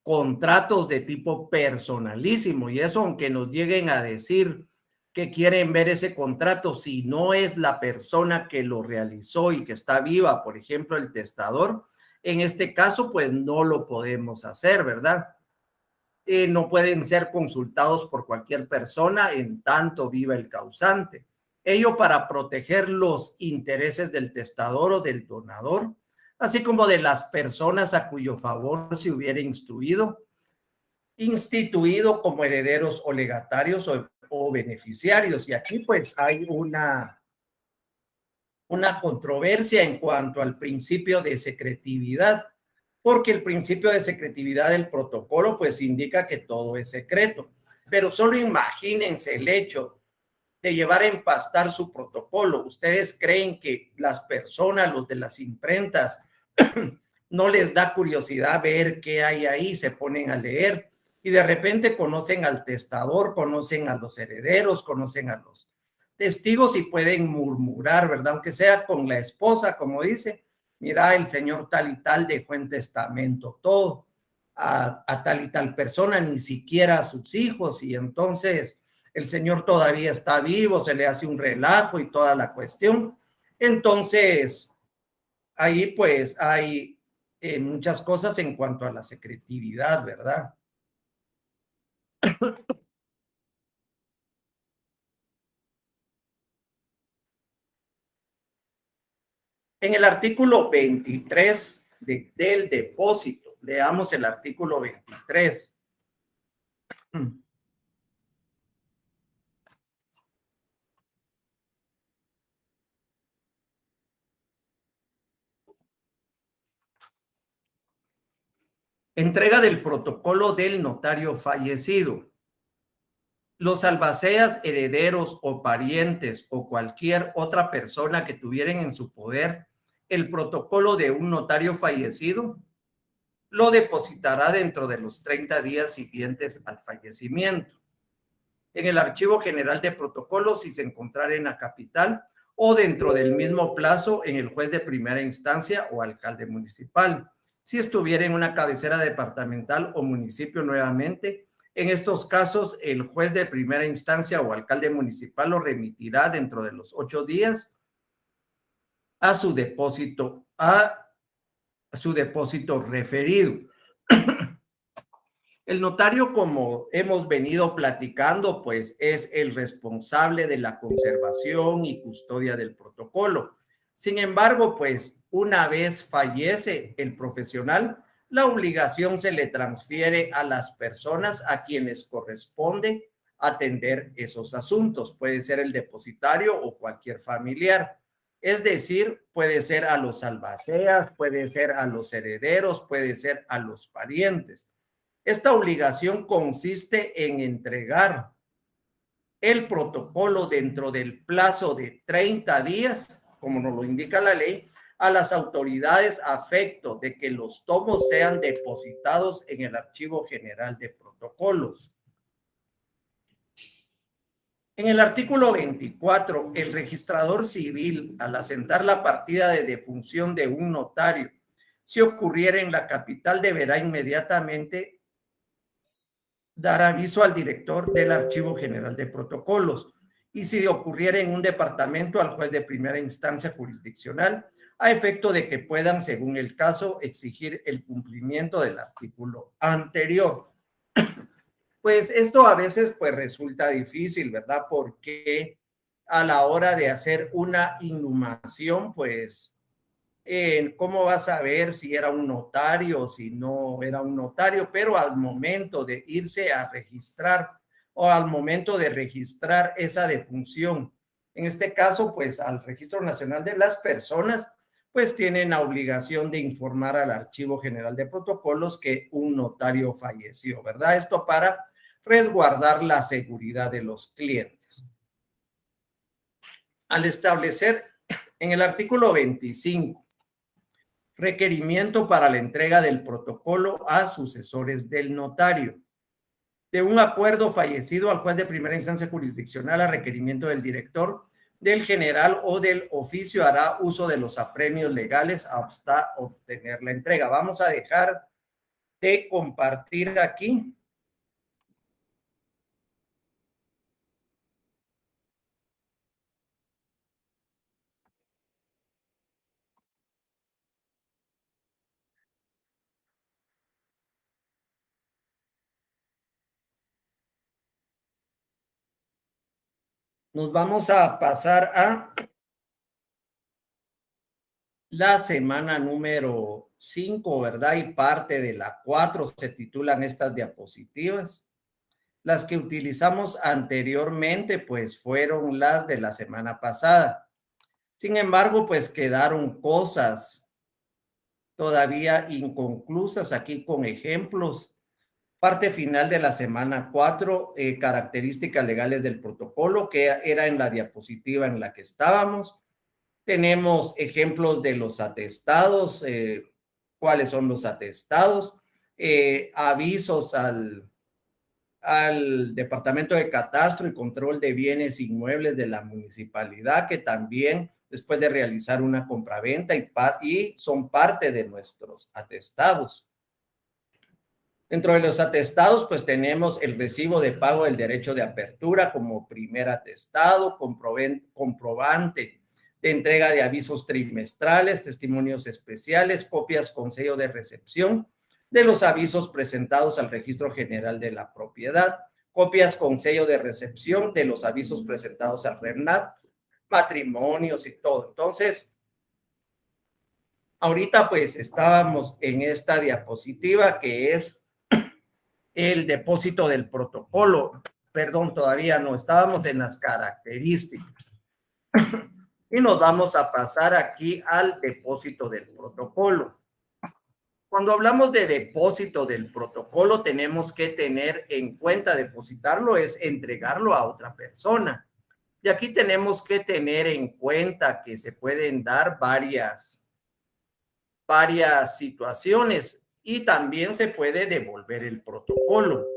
contratos de tipo personalísimo y eso aunque nos lleguen a decir que quieren ver ese contrato, si no es la persona que lo realizó y que está viva, por ejemplo, el testador, en este caso pues no lo podemos hacer, ¿verdad? No pueden ser consultados por cualquier persona en tanto viva el causante. Ello para proteger los intereses del testador o del donador, así como de las personas a cuyo favor se hubiera instituido como herederos o legatarios o beneficiarios. Y aquí pues hay una controversia en cuanto al principio de secretividad, porque el principio de secretividad del protocolo pues indica que todo es secreto, pero solo imagínense el hecho de llevar a empastar su protocolo. ¿Ustedes creen que las personas, los de las imprentas, no les da curiosidad ver qué hay ahí? Se ponen a leer y de repente conocen al testador, conocen a los herederos, conocen a los testigos y pueden murmurar, ¿verdad? Aunque sea con la esposa, como dice, mira, el señor tal y tal dejó en testamento todo a tal y tal persona, ni siquiera a sus hijos, y entonces el señor todavía está vivo, se le hace un relajo y toda la cuestión. Entonces, ahí pues hay muchas cosas en cuanto a la secretividad, ¿verdad? En el artículo 23 del depósito, leamos el artículo 23. Entrega del protocolo del notario fallecido. Los albaceas, herederos o parientes o cualquier otra persona que tuvieran en su poder el protocolo de un notario fallecido, lo depositará dentro de los 30 días siguientes al fallecimiento en el Archivo General de Protocolos si se encontrara en la capital o dentro del mismo plazo en el juez de primera instancia o alcalde municipal. Si estuviera en una cabecera departamental o municipio nuevamente, en estos casos el juez de primera instancia o alcalde municipal lo remitirá dentro de los 8 días a su depósito referido. El notario, como hemos venido platicando, pues es el responsable de la conservación y custodia del protocolo. Sin embargo, pues una vez fallece el profesional, la obligación se le transfiere a las personas a quienes corresponde atender esos asuntos. Puede ser el depositario o cualquier familiar. Es decir, puede ser a los albaceas, puede ser a los herederos, puede ser a los parientes. Esta obligación consiste en entregar el protocolo dentro del plazo de 30 días, como nos lo indica la ley, a las autoridades a efecto de que los tomos sean depositados en el Archivo General de Protocolos. En el artículo 24, el registrador civil, al asentar la partida de defunción de un notario, si ocurriera en la capital, deberá inmediatamente dar aviso al director del Archivo General de Protocolos y si ocurriera en un departamento al juez de primera instancia jurisdiccional a efecto de que puedan, según el caso, exigir el cumplimiento del artículo anterior. Pues esto a veces pues resulta difícil, ¿verdad? Porque a la hora de hacer una inhumación, pues ¿Cómo vas a ver si era un notario, si no era un notario? Pero al momento de irse a registrar o al momento de registrar esa defunción, en este caso, pues al Registro Nacional de las Personas, pues tienen la obligación de informar al Archivo General de Protocolos que un notario falleció, ¿verdad? Esto para resguardar la seguridad de los clientes. Al establecer en el artículo 25, requerimiento para la entrega del protocolo a sucesores del notario. De un acuerdo fallecido al juez de primera instancia jurisdiccional a requerimiento del director, del general o del oficio hará uso de los apremios legales hasta obtener la entrega. Vamos a dejar de compartir aquí. Nos vamos a pasar a la semana número 5, ¿verdad? Y parte de la 4 se titulan estas diapositivas. Las que utilizamos anteriormente, pues fueron las de la semana pasada. Sin embargo, pues quedaron cosas todavía inconclusas aquí con ejemplos. Parte final de la semana 4, características legales del protocolo, que era en la diapositiva en la que estábamos. Tenemos ejemplos de los atestados, cuáles son los atestados, avisos al Departamento de Catastro y Control de Bienes Inmuebles de la municipalidad, que también después de realizar una compraventa y son parte de nuestros atestados. Dentro de los atestados, pues tenemos el recibo de pago del derecho de apertura como primer atestado, comprobante de entrega de avisos trimestrales, testimonios especiales, copias con sello de recepción de los avisos presentados al Registro General de la Propiedad, copias con sello de recepción de los avisos presentados al RENAP, matrimonios y todo. Entonces, ahorita pues estábamos en esta diapositiva que es el depósito del protocolo. Perdón, todavía no, estábamos en las características. Y nos vamos a pasar aquí al depósito del protocolo. Cuando hablamos de depósito del protocolo, tenemos que tener en cuenta depositarlo es entregarlo a otra persona. Y aquí tenemos que tener en cuenta que se pueden dar varias situaciones y también se puede devolver el protocolo.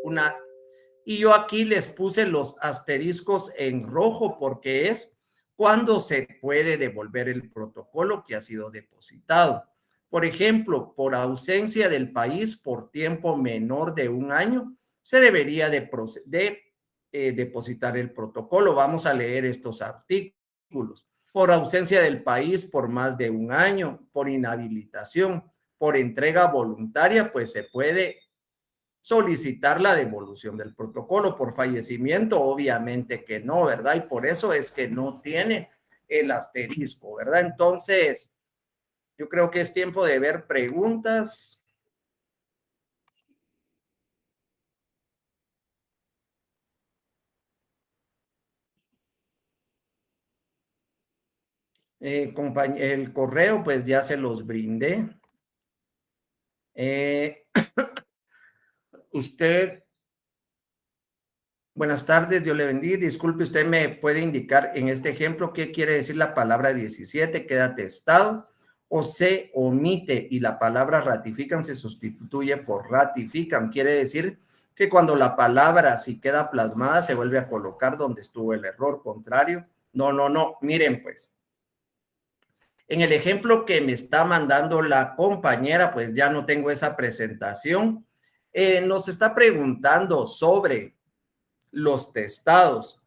Y yo aquí les puse los asteriscos en rojo porque es cuando se puede devolver el protocolo que ha sido depositado. Por ejemplo, por ausencia del país por tiempo menor de un año, se debería depositar el protocolo. Vamos a leer estos artículos. Por ausencia del país por más de un año, por inhabilitación, por entrega voluntaria, pues se puede solicitar la devolución del protocolo. Por fallecimiento, obviamente que no, ¿verdad? Y por eso es que no tiene el asterisco, ¿verdad? Entonces, yo creo que es tiempo de ver preguntas. El correo, pues ya se los brindé. Usted, buenas tardes, Dios le bendiga. Disculpe, ¿usted me puede indicar en este ejemplo qué quiere decir la palabra 17? ¿Queda atestado o se omite y la palabra ratifican se sustituye por ratifican? Quiere decir que cuando la palabra si queda plasmada se vuelve a colocar donde estuvo el error. Contrario, no. Miren pues, en el ejemplo que me está mandando la compañera, pues ya no tengo esa presentación. Nos está preguntando sobre los testados.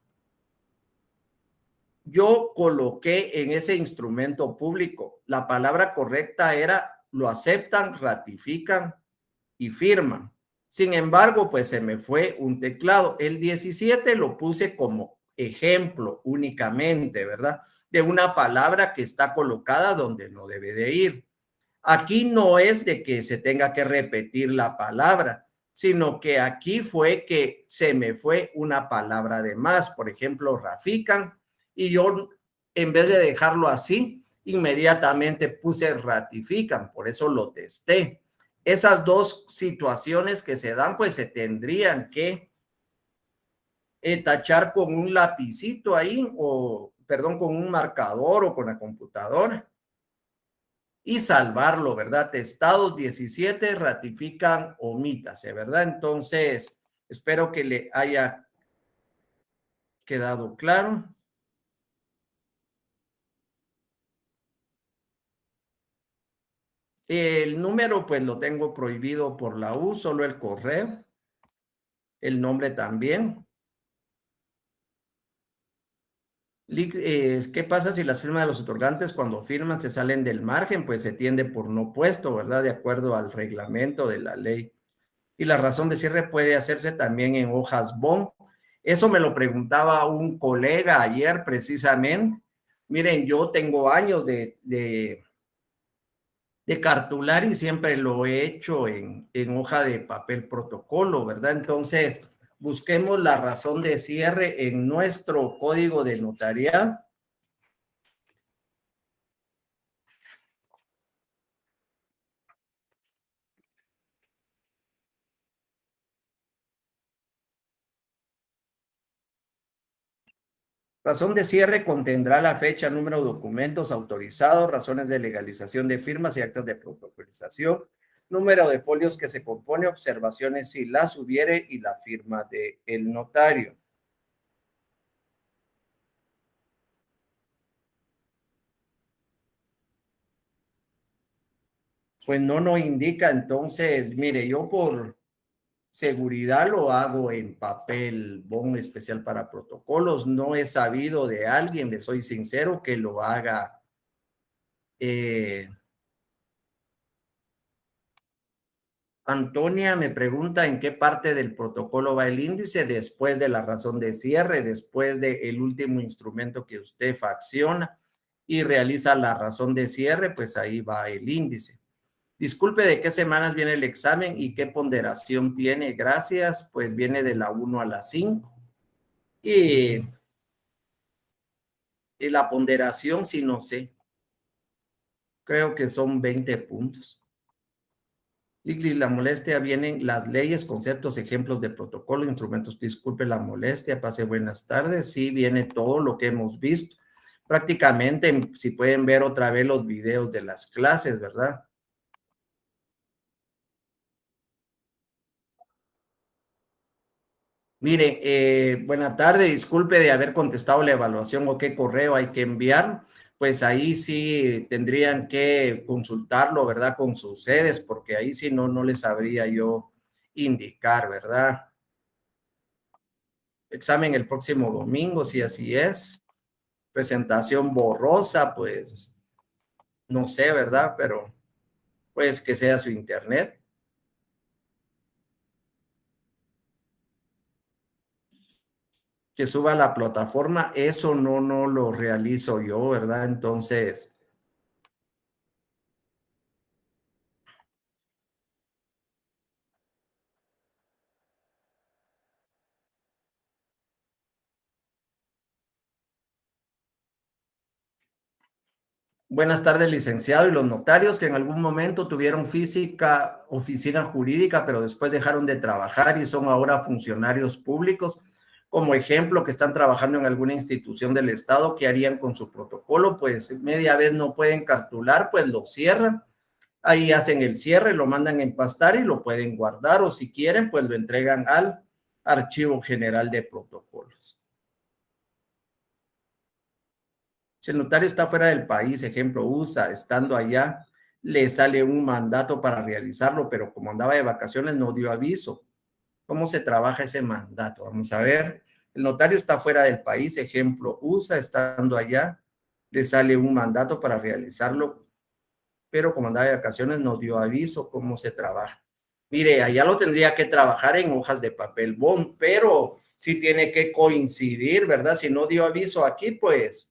Yo coloqué en ese instrumento público, la palabra correcta era lo aceptan, ratifican y firman. Sin embargo, pues se me fue un teclado. El 17 lo puse como ejemplo únicamente, ¿verdad? de una palabra que está colocada donde no debe de ir. Aquí no es de que se tenga que repetir la palabra, sino que aquí fue que se me fue una palabra de más. Por ejemplo, Rafican, y yo en vez de dejarlo así, inmediatamente puse ratifican, por eso lo testé. Esas dos situaciones que se dan, pues se tendrían que tachar con un lapicito ahí, o perdón, con un marcador o con la computadora y salvarlo, ¿verdad? Testados 17 ratifican, omítase, ¿verdad? Entonces, espero que le haya quedado claro. El número, pues lo tengo prohibido por la U, solo el correo, el nombre también. ¿Qué pasa si las firmas de los otorgantes cuando firman se salen del margen? Pues se tiende por no puesto, ¿verdad? De acuerdo al reglamento de la ley. Y la razón de cierre puede hacerse también en hojas BON. Eso me lo preguntaba un colega ayer precisamente. Miren, yo tengo años de cartular y siempre lo he hecho en hoja de papel protocolo, ¿verdad? Entonces, busquemos la razón de cierre en nuestro código de notariado. Razón de cierre contendrá la fecha, número de documentos autorizados, razones de legalización de firmas y actas de protocolización, número de folios que se compone, observaciones si las hubiere y la firma del notario. Pues no nos indica, entonces, mire, yo por seguridad lo hago en papel BON especial para protocolos. No he sabido de alguien, le soy sincero, que lo haga Antonia me pregunta en qué parte del protocolo va el índice después de la razón de cierre, después del último instrumento que usted facciona y realiza la razón de cierre, pues ahí va el índice. Disculpe, ¿de qué semanas viene el examen y qué ponderación tiene? Gracias, pues viene de la 1 a la 5. Y, y la ponderación, sí, no sé, creo que son 20 puntos. Liglis, la molestia, vienen las leyes, conceptos, ejemplos de protocolo, instrumentos. Disculpe la molestia, pase buenas tardes. Sí, viene todo lo que hemos visto. Prácticamente, si pueden ver otra vez los videos de las clases, ¿verdad? Mire, buena tarde, disculpe de haber contestado la evaluación o qué correo hay que enviar. Pues ahí sí tendrían que consultarlo, ¿verdad? Con sus sedes, porque ahí sí no les sabría yo indicar, ¿verdad? Examen el próximo domingo, si así es. Presentación borrosa, pues no sé, ¿verdad? Pero pues que sea su internet. Que suba a la plataforma, eso no lo realizo yo, ¿verdad? Entonces, buenas tardes, licenciado, y los notarios que en algún momento tuvieron física, oficina jurídica, pero después dejaron de trabajar y son ahora funcionarios públicos. Como ejemplo, que están trabajando en alguna institución del Estado, ¿qué harían con su protocolo? Pues media vez no pueden cartular, pues lo cierran. Ahí hacen el cierre, lo mandan a empastar y lo pueden guardar, o si quieren, pues lo entregan al Archivo General de Protocolos. Si el notario está fuera del país, ejemplo USA, estando allá, le sale un mandato para realizarlo, pero como andaba de vacaciones no dio aviso. ¿Cómo se trabaja ese mandato? Vamos a ver. El notario está fuera del país, ejemplo USA, estando allá, le sale un mandato para realizarlo, pero como andaba de vacaciones no dio aviso. ¿Cómo se trabaja? Mire, allá lo tendría que trabajar en hojas de papel bond, pero sí tiene que coincidir, ¿verdad? Si no dio aviso aquí, pues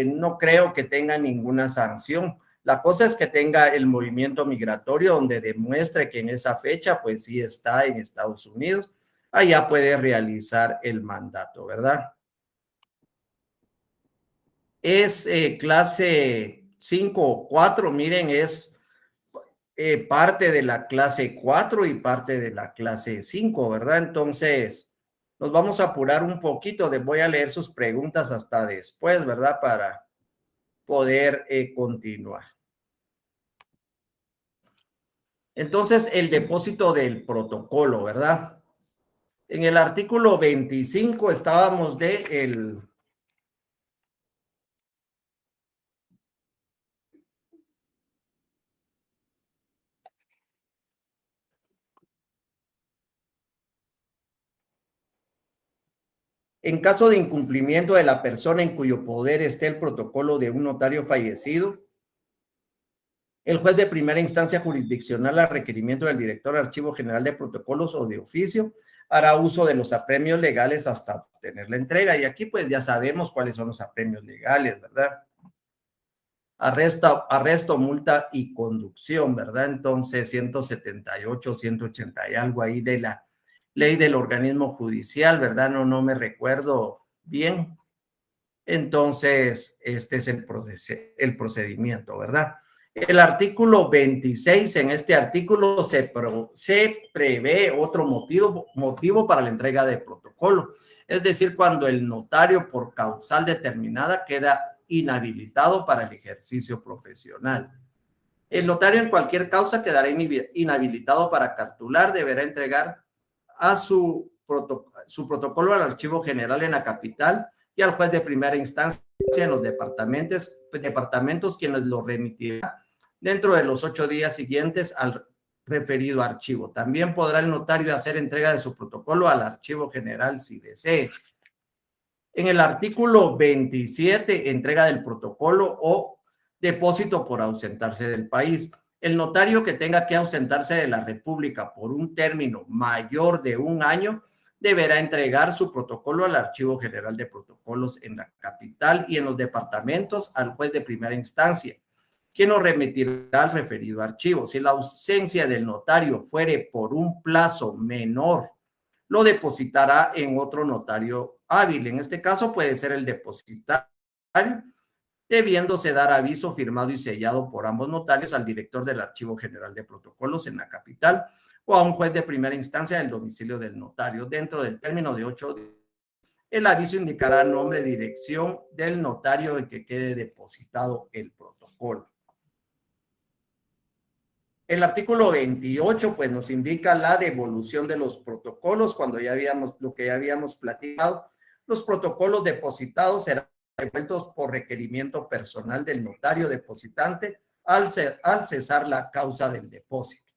no creo que tenga ninguna sanción. La cosa es que tenga el movimiento migratorio donde demuestre que en esa fecha, pues sí está en Estados Unidos, allá puede realizar el mandato, ¿verdad? Es clase 5 o 4, miren, es parte de la clase 4 y parte de la clase 5, ¿verdad? Entonces, nos vamos a apurar un poquito, voy a leer sus preguntas hasta después, ¿verdad? Para poder continuar. Entonces, el depósito del protocolo, ¿verdad? En el artículo 25 estábamos de el... En caso de incumplimiento de la persona en cuyo poder esté el protocolo de un notario fallecido, el juez de primera instancia jurisdiccional, a requerimiento del director del Archivo General de Protocolos o de oficio, hará uso de los apremios legales hasta obtener la entrega. Y aquí pues ya sabemos cuáles son los apremios legales, ¿verdad? Arresto, multa y conducción, ¿verdad? Entonces 178, 180 y algo ahí de la ley del organismo judicial, ¿verdad? No me recuerdo bien. Entonces, este es el procedimiento, ¿verdad? El artículo 26, en este artículo se prevé otro motivo para la entrega de protocolo. Es decir, cuando el notario por causal determinada queda inhabilitado para el ejercicio profesional. El notario en cualquier causa quedará inhabilitado para cartular, deberá entregar a su protocolo al Archivo General en la capital y al juez de primera instancia en los departamentos quienes lo remitirán dentro de los 8 días siguientes al referido archivo. También podrá el notario hacer entrega de su protocolo al Archivo General si desee. En el artículo 27, entrega del protocolo o depósito por ausentarse del país. El notario que tenga que ausentarse de la República por un término mayor de 1 año deberá entregar su protocolo al Archivo General de Protocolos en la capital y en los departamentos al juez de primera instancia, quien lo remitirá al referido archivo. Si la ausencia del notario fuere por un plazo menor, lo depositará en otro notario hábil. En este caso puede ser el depositario, debiéndose dar aviso firmado y sellado por ambos notarios al director del Archivo General de Protocolos en la capital o a un juez de primera instancia del domicilio del notario. Dentro del término de 8 días, el aviso indicará nombre y dirección del notario en que quede depositado el protocolo. El artículo 28 pues nos indica la devolución de los protocolos cuando ya habíamos, lo que ya habíamos platicado. Los protocolos depositados serán devueltos por requerimiento personal del notario depositante al cesar la causa del depósito.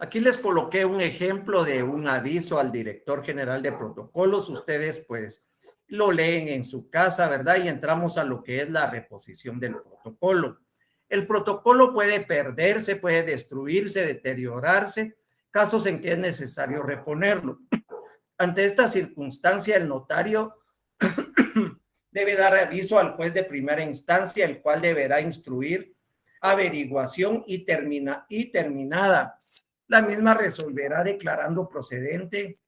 Aquí les coloqué un ejemplo de un aviso al director general de protocolos. Ustedes pues lo leen en su casa, ¿verdad? Y entramos a lo que es la reposición del protocolo. El protocolo puede perderse, puede destruirse, deteriorarse, casos en que es necesario reponerlo. Ante esta circunstancia, el notario debe dar aviso al juez de primera instancia, el cual deberá instruir averiguación y terminada. La misma resolverá declarando procedente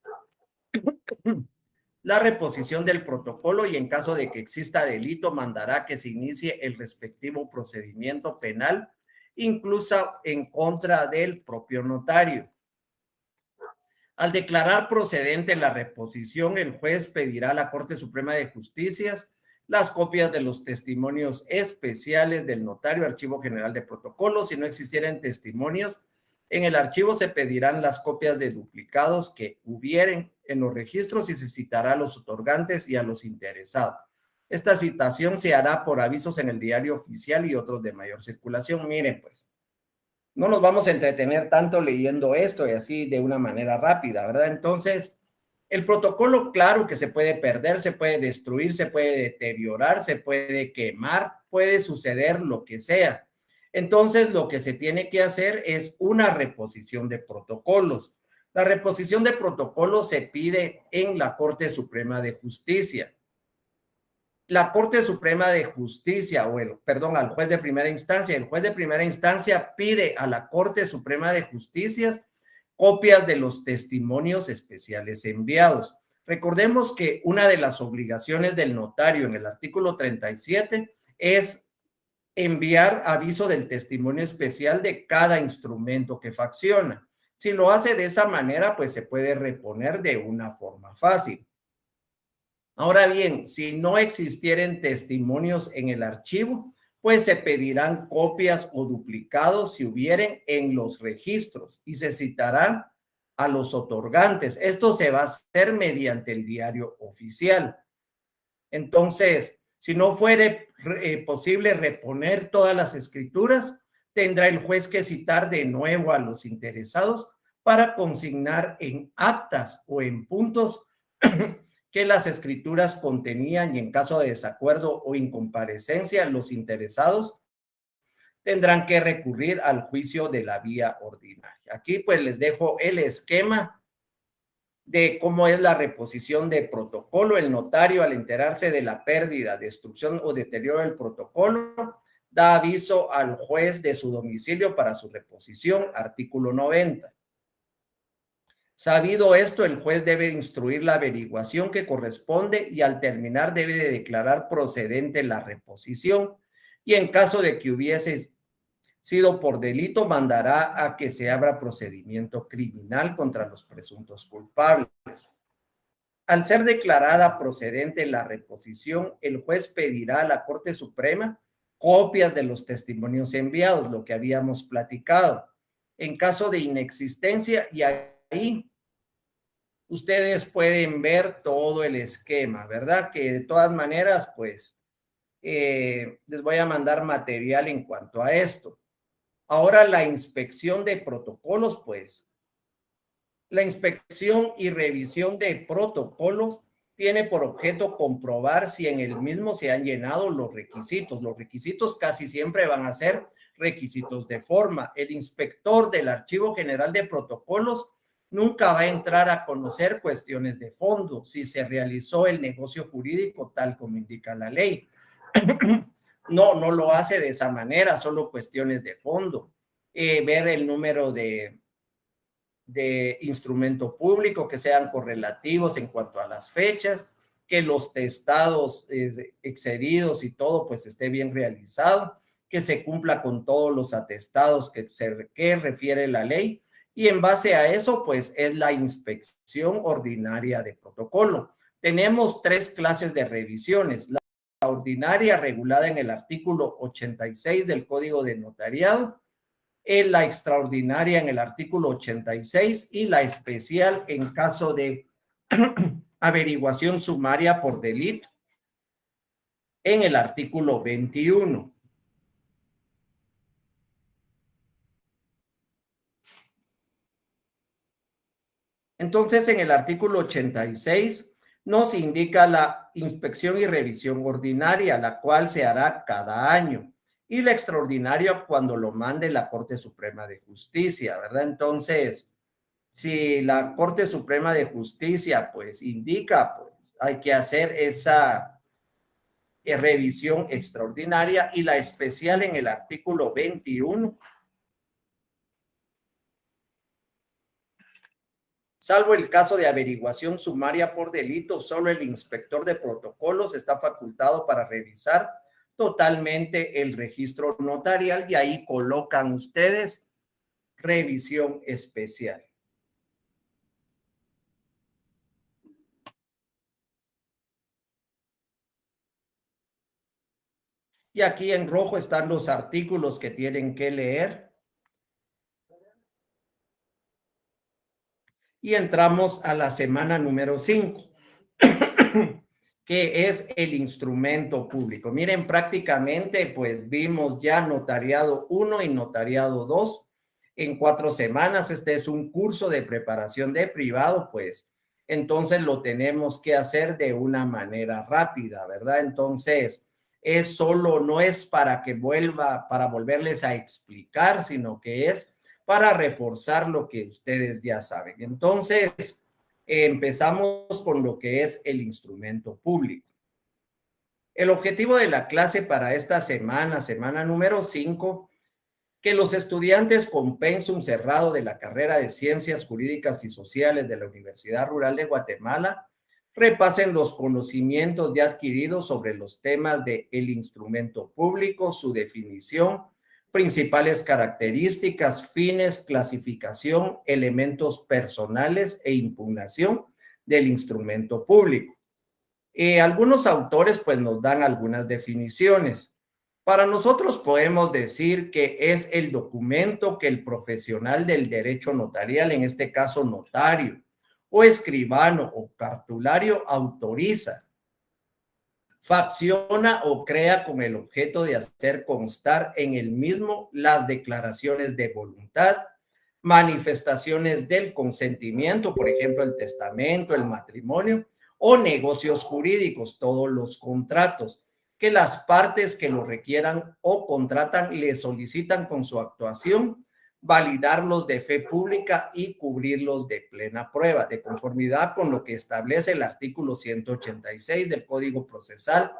la reposición del protocolo y en caso de que exista delito mandará que se inicie el respectivo procedimiento penal, incluso en contra del propio notario. Al declarar procedente la reposición, el juez pedirá a la Corte Suprema de Justicia las copias de los testimonios especiales del notario, Archivo General de Protocolos. Si no existieran testimonios, en el archivo se pedirán las copias de duplicados que hubieren en los registros y se citará a los otorgantes y a los interesados. Esta citación se hará por avisos en el diario oficial y otros de mayor circulación. Miren, pues, no nos vamos a entretener tanto leyendo esto y así de una manera rápida, ¿verdad? Entonces, el protocolo, claro que se puede perder, se puede destruir, se puede deteriorar, se puede quemar, puede suceder lo que sea. Entonces, lo que se tiene que hacer es una reposición de protocolos. La reposición de protocolos se pide en la Corte Suprema de Justicia. La Corte Suprema de Justicia, perdón, al juez de primera instancia, el juez de primera instancia pide a la Corte Suprema de Justicia copias de los testimonios especiales enviados. Recordemos que una de las obligaciones del notario en el artículo 37 es enviar aviso del testimonio especial de cada instrumento que facciona. Si lo hace de esa manera, pues se puede reponer de una forma fácil. Ahora bien, si no existieren testimonios en el archivo, pues se pedirán copias o duplicados si hubieren en los registros y se citarán a los otorgantes. Esto se va a hacer mediante el diario oficial. Entonces, si no fuere posible reponer todas las escrituras, tendrá el juez que citar de nuevo a los interesados para consignar en actas o en puntos que las escrituras contenían y en caso de desacuerdo o incomparecencia, los interesados tendrán que recurrir al juicio de la vía ordinaria. Aquí pues les dejo el esquema de cómo es la reposición de protocolo. El notario, al enterarse de la pérdida, destrucción o deterioro del protocolo, da aviso al juez de su domicilio para su reposición, artículo 90. Sabido esto, el juez debe instruir la averiguación que corresponde y al terminar debe de declarar procedente la reposición y en caso de que hubiese sido por delito, mandará a que se abra procedimiento criminal contra los presuntos culpables. Al ser declarada procedente la reposición, el juez pedirá a la Corte Suprema copias de los testimonios enviados, lo que habíamos platicado. En caso de inexistencia, y ahí ustedes pueden ver todo el esquema, ¿verdad? Que de todas maneras, pues, les voy a mandar material en cuanto a esto. Ahora la inspección de protocolos, pues, la inspección y revisión de protocolos tiene por objeto comprobar si en el mismo se han llenado los requisitos. Los requisitos casi siempre van a ser requisitos de forma. El inspector del Archivo General de Protocolos nunca va a entrar a conocer cuestiones de fondo, si se realizó el negocio jurídico tal como indica la ley. No lo hace de esa manera, solo cuestiones de fondo. Ver el número de instrumento público, que sean correlativos en cuanto a las fechas, que los testados excedidos y todo pues esté bien realizado, que se cumpla con todos los atestados que refiere la ley y en base a eso pues es la inspección ordinaria de protocolo. Tenemos tres clases de revisiones. La ordinaria regulada en el artículo 86 del Código de Notariado, la extraordinaria en el artículo 86 y la especial en caso de averiguación sumaria por delito en el artículo 21. Entonces, en el artículo 86 nos indica la inspección y revisión ordinaria, la cual se hará cada año, y la extraordinaria cuando lo mande la Corte Suprema de Justicia, ¿verdad? Entonces, si la Corte Suprema de Justicia pues indica, pues hay que hacer esa revisión extraordinaria y la especial en el artículo 21. Salvo el caso de averiguación sumaria por delito, solo el inspector de protocolos está facultado para revisar totalmente el registro notarial y ahí colocan ustedes revisión especial. Y aquí en rojo están los artículos que tienen que leer. Y entramos a la semana número 5, que es el instrumento público. Miren, prácticamente pues vimos ya notariado 1 y notariado 2. en 4 semanas. Este es un curso de preparación de privado, pues entonces lo tenemos que hacer de una manera rápida, ¿verdad? Entonces, no es para que para volverles a explicar, sino que es para reforzar lo que ustedes ya saben. Entonces, empezamos con lo que es el instrumento público. El objetivo de la clase para esta semana número 5, que los estudiantes con pensum cerrado de la carrera de Ciencias Jurídicas y Sociales de la Universidad Rural de Guatemala repasen los conocimientos ya adquiridos sobre los temas de el instrumento público, su definición, principales características, fines, clasificación, elementos personales e impugnación del instrumento público. Algunos autores pues nos dan algunas definiciones. Para nosotros podemos decir que es el documento que el profesional del derecho notarial, en este caso notario, o escribano o cartulario, autoriza, facciona o crea con el objeto de hacer constar en el mismo las declaraciones de voluntad, manifestaciones del consentimiento, por ejemplo, el testamento, el matrimonio, o negocios jurídicos, todos los contratos que las partes que lo requieran o contratan le solicitan con su actuación, validarlos de fe pública y cubrirlos de plena prueba, de conformidad con lo que establece el artículo 186 del Código Procesal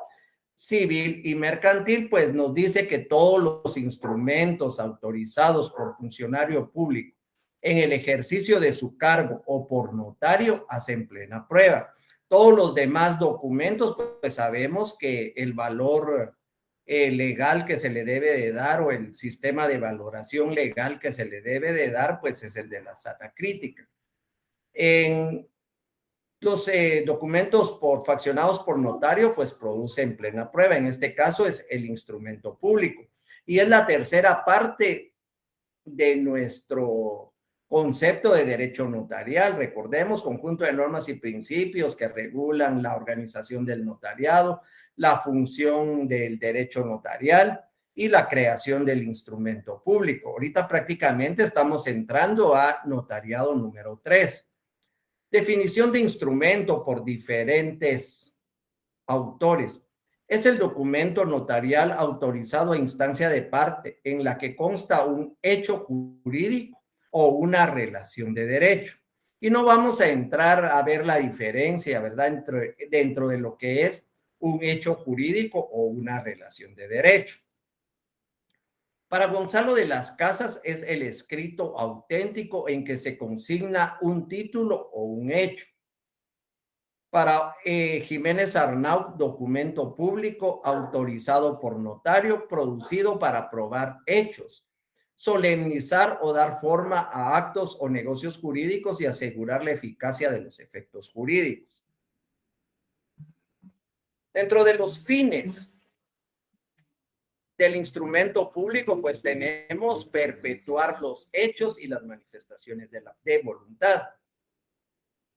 Civil y Mercantil, pues nos dice que todos los instrumentos autorizados por funcionario público en el ejercicio de su cargo o por notario hacen plena prueba. Todos los demás documentos, pues sabemos que el valor legal que se le debe de dar o el sistema de valoración legal que se le debe de dar, pues es el de la sana crítica. En los documentos faccionados por notario, pues producen plena prueba. En este caso es el instrumento público. Y es la tercera parte de nuestro concepto de derecho notarial. Recordemos, conjunto de normas y principios que regulan la organización del notariado, la función del derecho notarial y la creación del instrumento público. Ahorita prácticamente estamos entrando a notariado número 3. Definición de instrumento por diferentes autores. Es el documento notarial autorizado a instancia de parte en la que consta un hecho jurídico o una relación de derecho. Y no vamos a entrar a ver la diferencia, ¿verdad?, dentro de lo que es un hecho jurídico o una relación de derecho. Para Gonzalo de las Casas es el escrito auténtico en que se consigna un título o un hecho. Para Jiménez Arnaud, documento público autorizado por notario, producido para probar hechos, solemnizar o dar forma a actos o negocios jurídicos y asegurar la eficacia de los efectos jurídicos. Dentro de los fines del instrumento público, pues tenemos perpetuar los hechos y las manifestaciones de voluntad.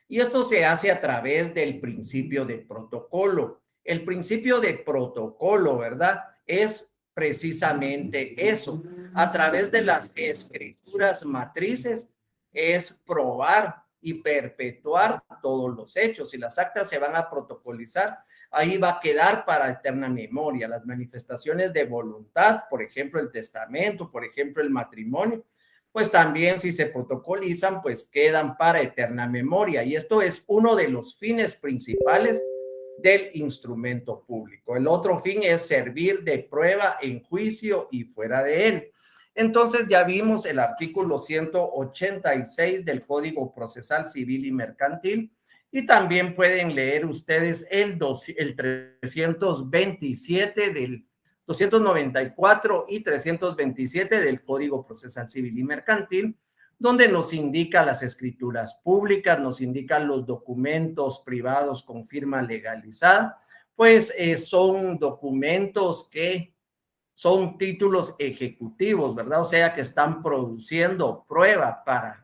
Y esto se hace a través del principio de protocolo. El principio de protocolo, ¿verdad?, es precisamente eso. A través de las escrituras matrices es probar y perpetuar todos los hechos. Si las actas se van a protocolizar, ahí va a quedar para eterna memoria. Las manifestaciones de voluntad, por ejemplo, el testamento, por ejemplo, el matrimonio, pues también si se protocolizan, pues quedan para eterna memoria. Y esto es uno de los fines principales del instrumento público. El otro fin es servir de prueba en juicio y fuera de él. Entonces ya vimos el artículo 186 del Código Procesal Civil y Mercantil, y también pueden leer ustedes el 327 del 294 y 327 del Código Procesal Civil y Mercantil, donde nos indica las escrituras públicas, nos indican los documentos privados con firma legalizada, pues son documentos que son títulos ejecutivos, ¿verdad? O sea, que están produciendo prueba para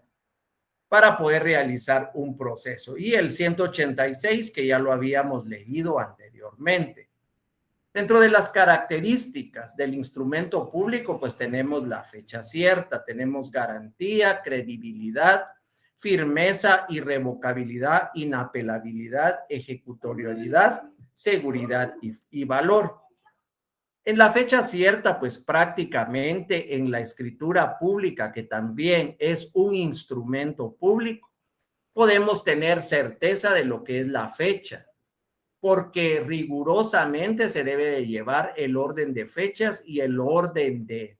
poder realizar un proceso. Y el 186, que ya lo habíamos leído anteriormente. Dentro de las características del instrumento público, pues tenemos la fecha cierta, tenemos garantía, credibilidad, firmeza, irrevocabilidad, inapelabilidad, ejecutorialidad, seguridad y valor. En la fecha cierta, pues prácticamente en la escritura pública, que también es un instrumento público, podemos tener certeza de lo que es la fecha, porque rigurosamente se debe de llevar el orden de fechas y el orden de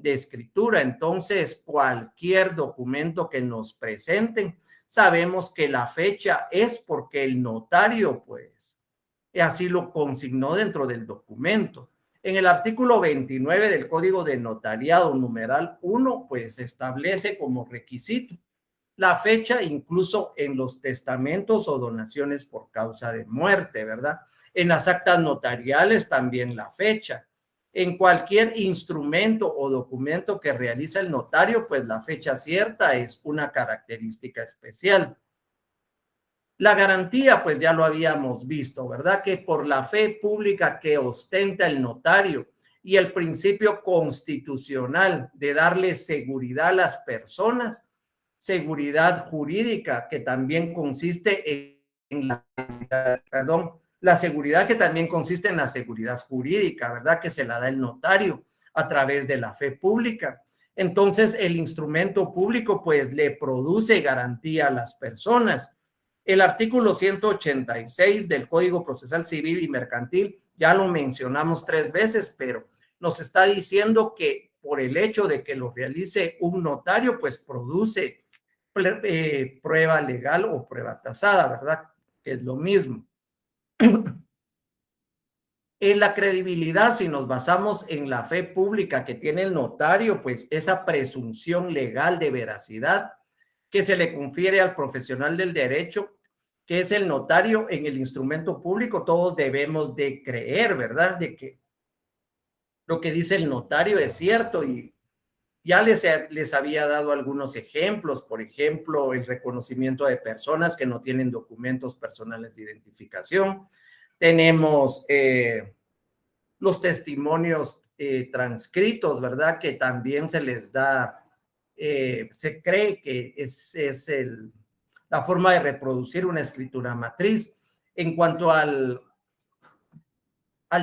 escritura. Entonces, cualquier documento que nos presenten, sabemos que la fecha es porque el notario, pues, así lo consignó dentro del documento. En el artículo 29 del Código de Notariado, numeral 1, pues establece como requisito la fecha, incluso en los testamentos o donaciones por causa de muerte, ¿verdad? En las actas notariales también la fecha. En cualquier instrumento o documento que realiza el notario, pues la fecha cierta es una característica especial. La garantía, pues ya lo habíamos visto, ¿verdad? Que por la fe pública que ostenta el notario y el principio constitucional de darle seguridad a las personas, seguridad jurídica que también consiste en la seguridad que también consiste en la seguridad jurídica, ¿verdad? Que se la da el notario a través de la fe pública. Entonces, el instrumento público, pues, le produce garantía a las personas. El artículo 186 del Código Procesal Civil y Mercantil, ya lo mencionamos 3 veces, pero nos está diciendo que por el hecho de que lo realice un notario, pues produce prueba legal o prueba tasada, ¿verdad? Que es lo mismo. En la credibilidad, si nos basamos en la fe pública que tiene el notario, pues esa presunción legal de veracidad que se le confiere al profesional del derecho, que es el notario en el instrumento público, todos debemos de creer, ¿verdad? De que lo que dice el notario es cierto, y ya les había dado algunos ejemplos, por ejemplo, el reconocimiento de personas que no tienen documentos personales de identificación. Tenemos los testimonios transcritos, ¿verdad? Que también se les da, se cree que es la forma de reproducir una escritura matriz. En cuanto al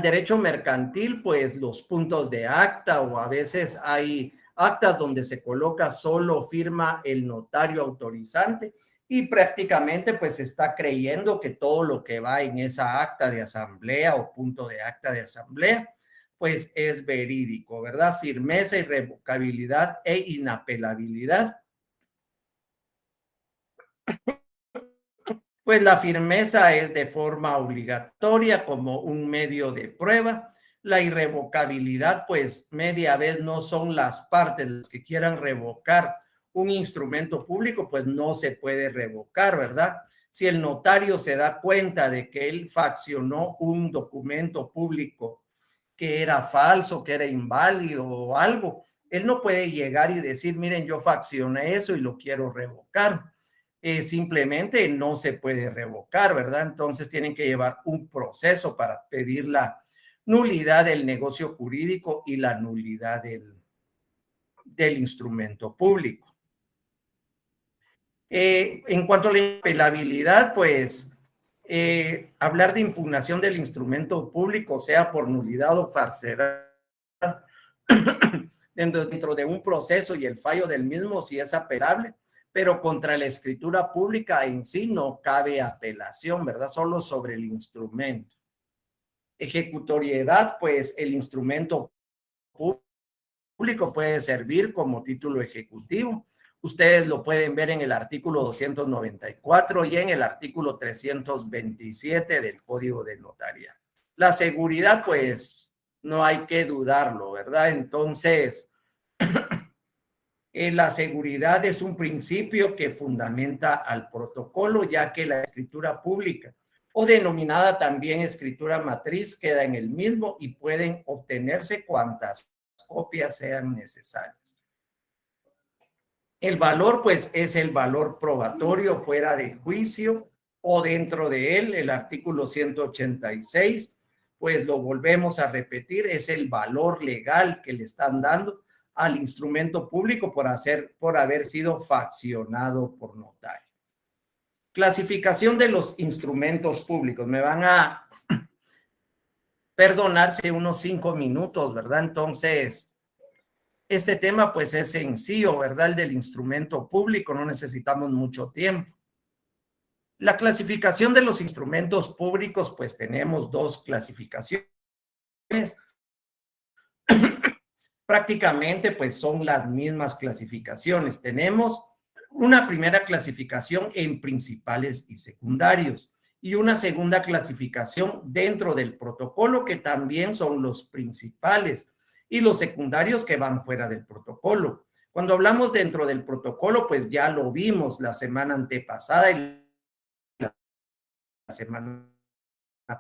derecho mercantil, pues los puntos de acta, o a veces hay actas donde se coloca solo firma el notario autorizante, y prácticamente pues se está creyendo que todo lo que va en esa acta de asamblea o punto de acta de asamblea pues es verídico, ¿verdad? Firmeza, irrevocabilidad e inapelabilidad. Pues la firmeza es de forma obligatoria como un medio de prueba. La irrevocabilidad, pues media vez no son las partes las que quieran revocar un instrumento público, pues no se puede revocar, ¿verdad? Si el notario se da cuenta de que él faccionó un documento público que era falso, que era inválido o algo, él no puede llegar y decir, miren, yo faccioné eso y lo quiero revocar. Simplemente no se puede revocar, ¿verdad? Entonces tienen que llevar un proceso para pedir la nulidad del negocio jurídico y la nulidad del instrumento público. En cuanto a la inapelabilidad, pues hablar de impugnación del instrumento público, sea por nulidad o falsedad, dentro de un proceso y el fallo del mismo, si es apelable, pero contra la escritura pública en sí no cabe apelación, ¿verdad? Solo sobre el instrumento. Ejecutoriedad, pues el instrumento público puede servir como título ejecutivo. Ustedes lo pueden ver en el artículo 294 y en el artículo 327 del Código de Notaría. La seguridad, pues no hay que dudarlo, ¿verdad? Entonces, la seguridad es un principio que fundamenta al protocolo, ya que la escritura pública o denominada también escritura matriz queda en el mismo y pueden obtenerse cuantas copias sean necesarias. El valor, pues, es el valor probatorio fuera de juicio o dentro de él. El artículo 186 pues lo volvemos a repetir, es el valor legal que le están dando al instrumento público por haber sido faccionado por notario. Clasificación de los instrumentos públicos. Me van a perdonarse unos 5 minutos, ¿verdad? Entonces, este tema pues es sencillo, ¿verdad? El del instrumento público, no necesitamos mucho tiempo. La clasificación de los instrumentos públicos, pues tenemos dos clasificaciones. Prácticamente pues son las mismas clasificaciones. Tenemos una primera clasificación en principales y secundarios y una segunda clasificación dentro del protocolo que también son los principales y los secundarios que van fuera del protocolo. Cuando hablamos dentro del protocolo, pues ya lo vimos la semana antepasada y la semana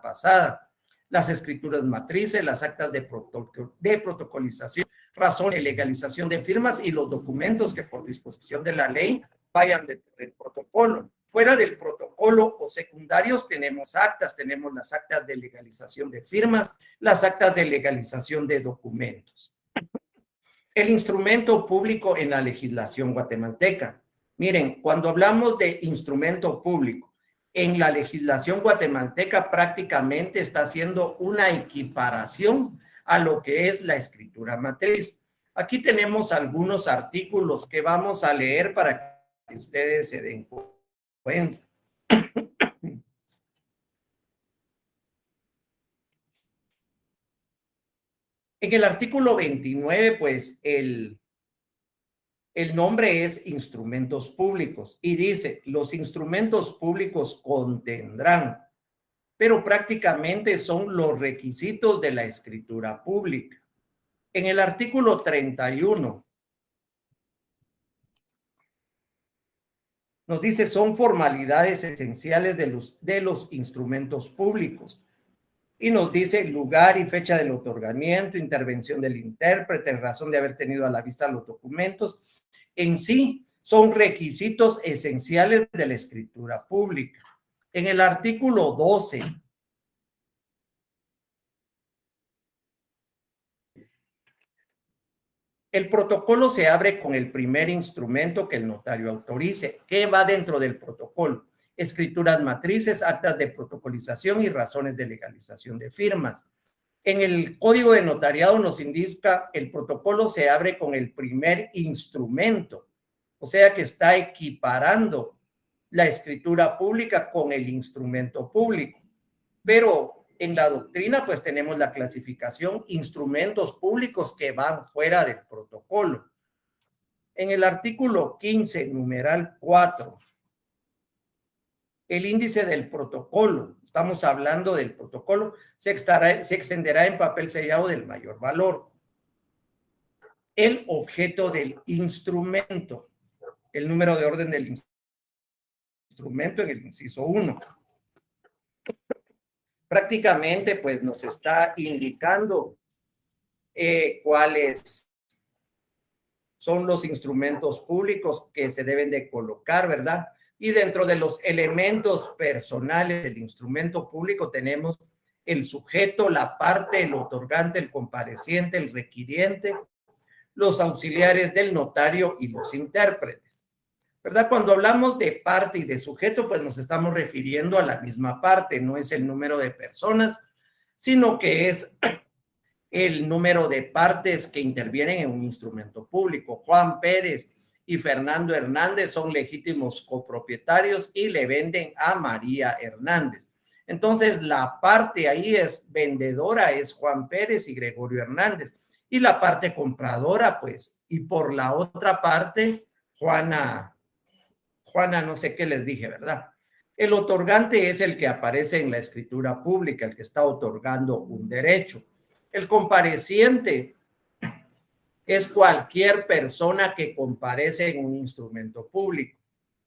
pasada. Las escrituras matrices, las actas de protocolización, razón de legalización de firmas y los documentos que por disposición de la ley vayan del protocolo. Fuera del protocolo o secundarios tenemos las actas de legalización de firmas, las actas de legalización de documentos. El instrumento público en la legislación guatemalteca. Miren, cuando hablamos de instrumento público, en la legislación guatemalteca prácticamente está haciendo una equiparación a lo que es la escritura matriz. Aquí tenemos algunos artículos que vamos a leer para que ustedes se den cuenta. En el artículo 29, pues el nombre es instrumentos públicos y dice, los instrumentos públicos contendrán, pero prácticamente son los requisitos de la escritura pública. En el artículo 31 nos dice, son formalidades esenciales de los instrumentos públicos. Y nos dice lugar y fecha del otorgamiento, intervención del intérprete, razón de haber tenido a la vista los documentos. En sí, son requisitos esenciales de la escritura pública. En el artículo 12, el protocolo se abre con el primer instrumento que el notario autorice. ¿Qué va dentro del protocolo? Escrituras matrices, actas de protocolización y razones de legalización de firmas. En el Código de Notariado nos indica el protocolo se abre con el primer instrumento, o sea que está equiparando la escritura pública con el instrumento público. Pero en la doctrina pues tenemos la clasificación instrumentos públicos que van fuera del protocolo. En el artículo 15, numeral 4, el índice del protocolo, estamos hablando del protocolo, se extenderá en papel sellado del mayor valor. El objeto del instrumento, el número de orden del instrumento en el inciso 1. Prácticamente, pues nos está indicando cuáles son los instrumentos públicos que se deben de colocar, ¿verdad? Y dentro de los elementos personales del instrumento público tenemos el sujeto, la parte, el otorgante, el compareciente, el requiriente, los auxiliares del notario y los intérpretes, ¿verdad? Cuando hablamos de parte y de sujeto, pues nos estamos refiriendo a la misma parte, no es el número de personas, sino que es el número de partes que intervienen en un instrumento público. Juan Pérez y Fernando Hernández son legítimos copropietarios y le venden a María Hernández. Entonces, la parte ahí es vendedora, es Juan Pérez y Gregorio Hernández. Y la parte compradora, pues, y por la otra parte, Juana, no sé qué les dije, ¿verdad? El otorgante es el que aparece en la escritura pública, el que está otorgando un derecho. El compareciente es cualquier persona que comparece en un instrumento público,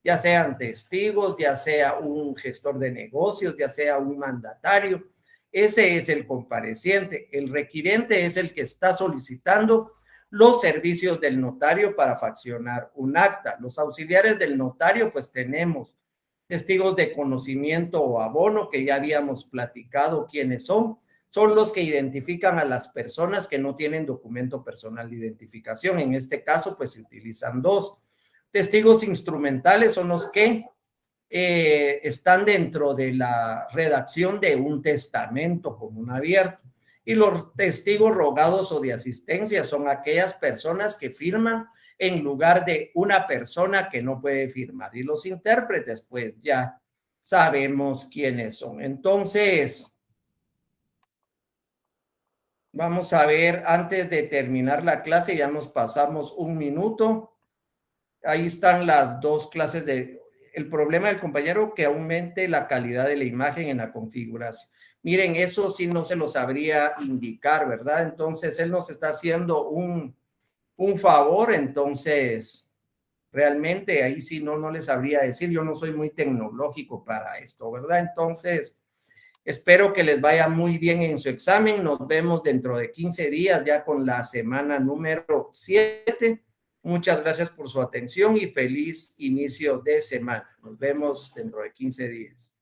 ya sean testigos, ya sea un gestor de negocios, ya sea un mandatario. Ese es el compareciente. El requiriente es el que está solicitando los servicios del notario para faccionar un acta. Los auxiliares del notario, pues tenemos testigos de conocimiento o abono, que ya habíamos platicado quiénes son son los que identifican a las personas que no tienen documento personal de identificación. En este caso, pues se utilizan dos. Testigos instrumentales son los que están dentro de la redacción de un testamento común abierto. Y los testigos rogados o de asistencia son aquellas personas que firman en lugar de una persona que no puede firmar. Y los intérpretes, pues ya sabemos quiénes son. Entonces, vamos a ver, antes de terminar la clase, ya nos pasamos un minuto. Ahí están las dos clases de... El problema del compañero, que aumente la calidad de la imagen en la configuración. Miren, eso sí no se lo sabría indicar, ¿verdad? Entonces, él nos está haciendo un favor, entonces, realmente ahí sí no les sabría decir. Yo no soy muy tecnológico para esto, ¿verdad? Entonces, espero que les vaya muy bien en su examen. Nos vemos dentro de 15 días ya con la semana número 7. Muchas gracias por su atención y feliz inicio de semana. Nos vemos dentro de 15 días.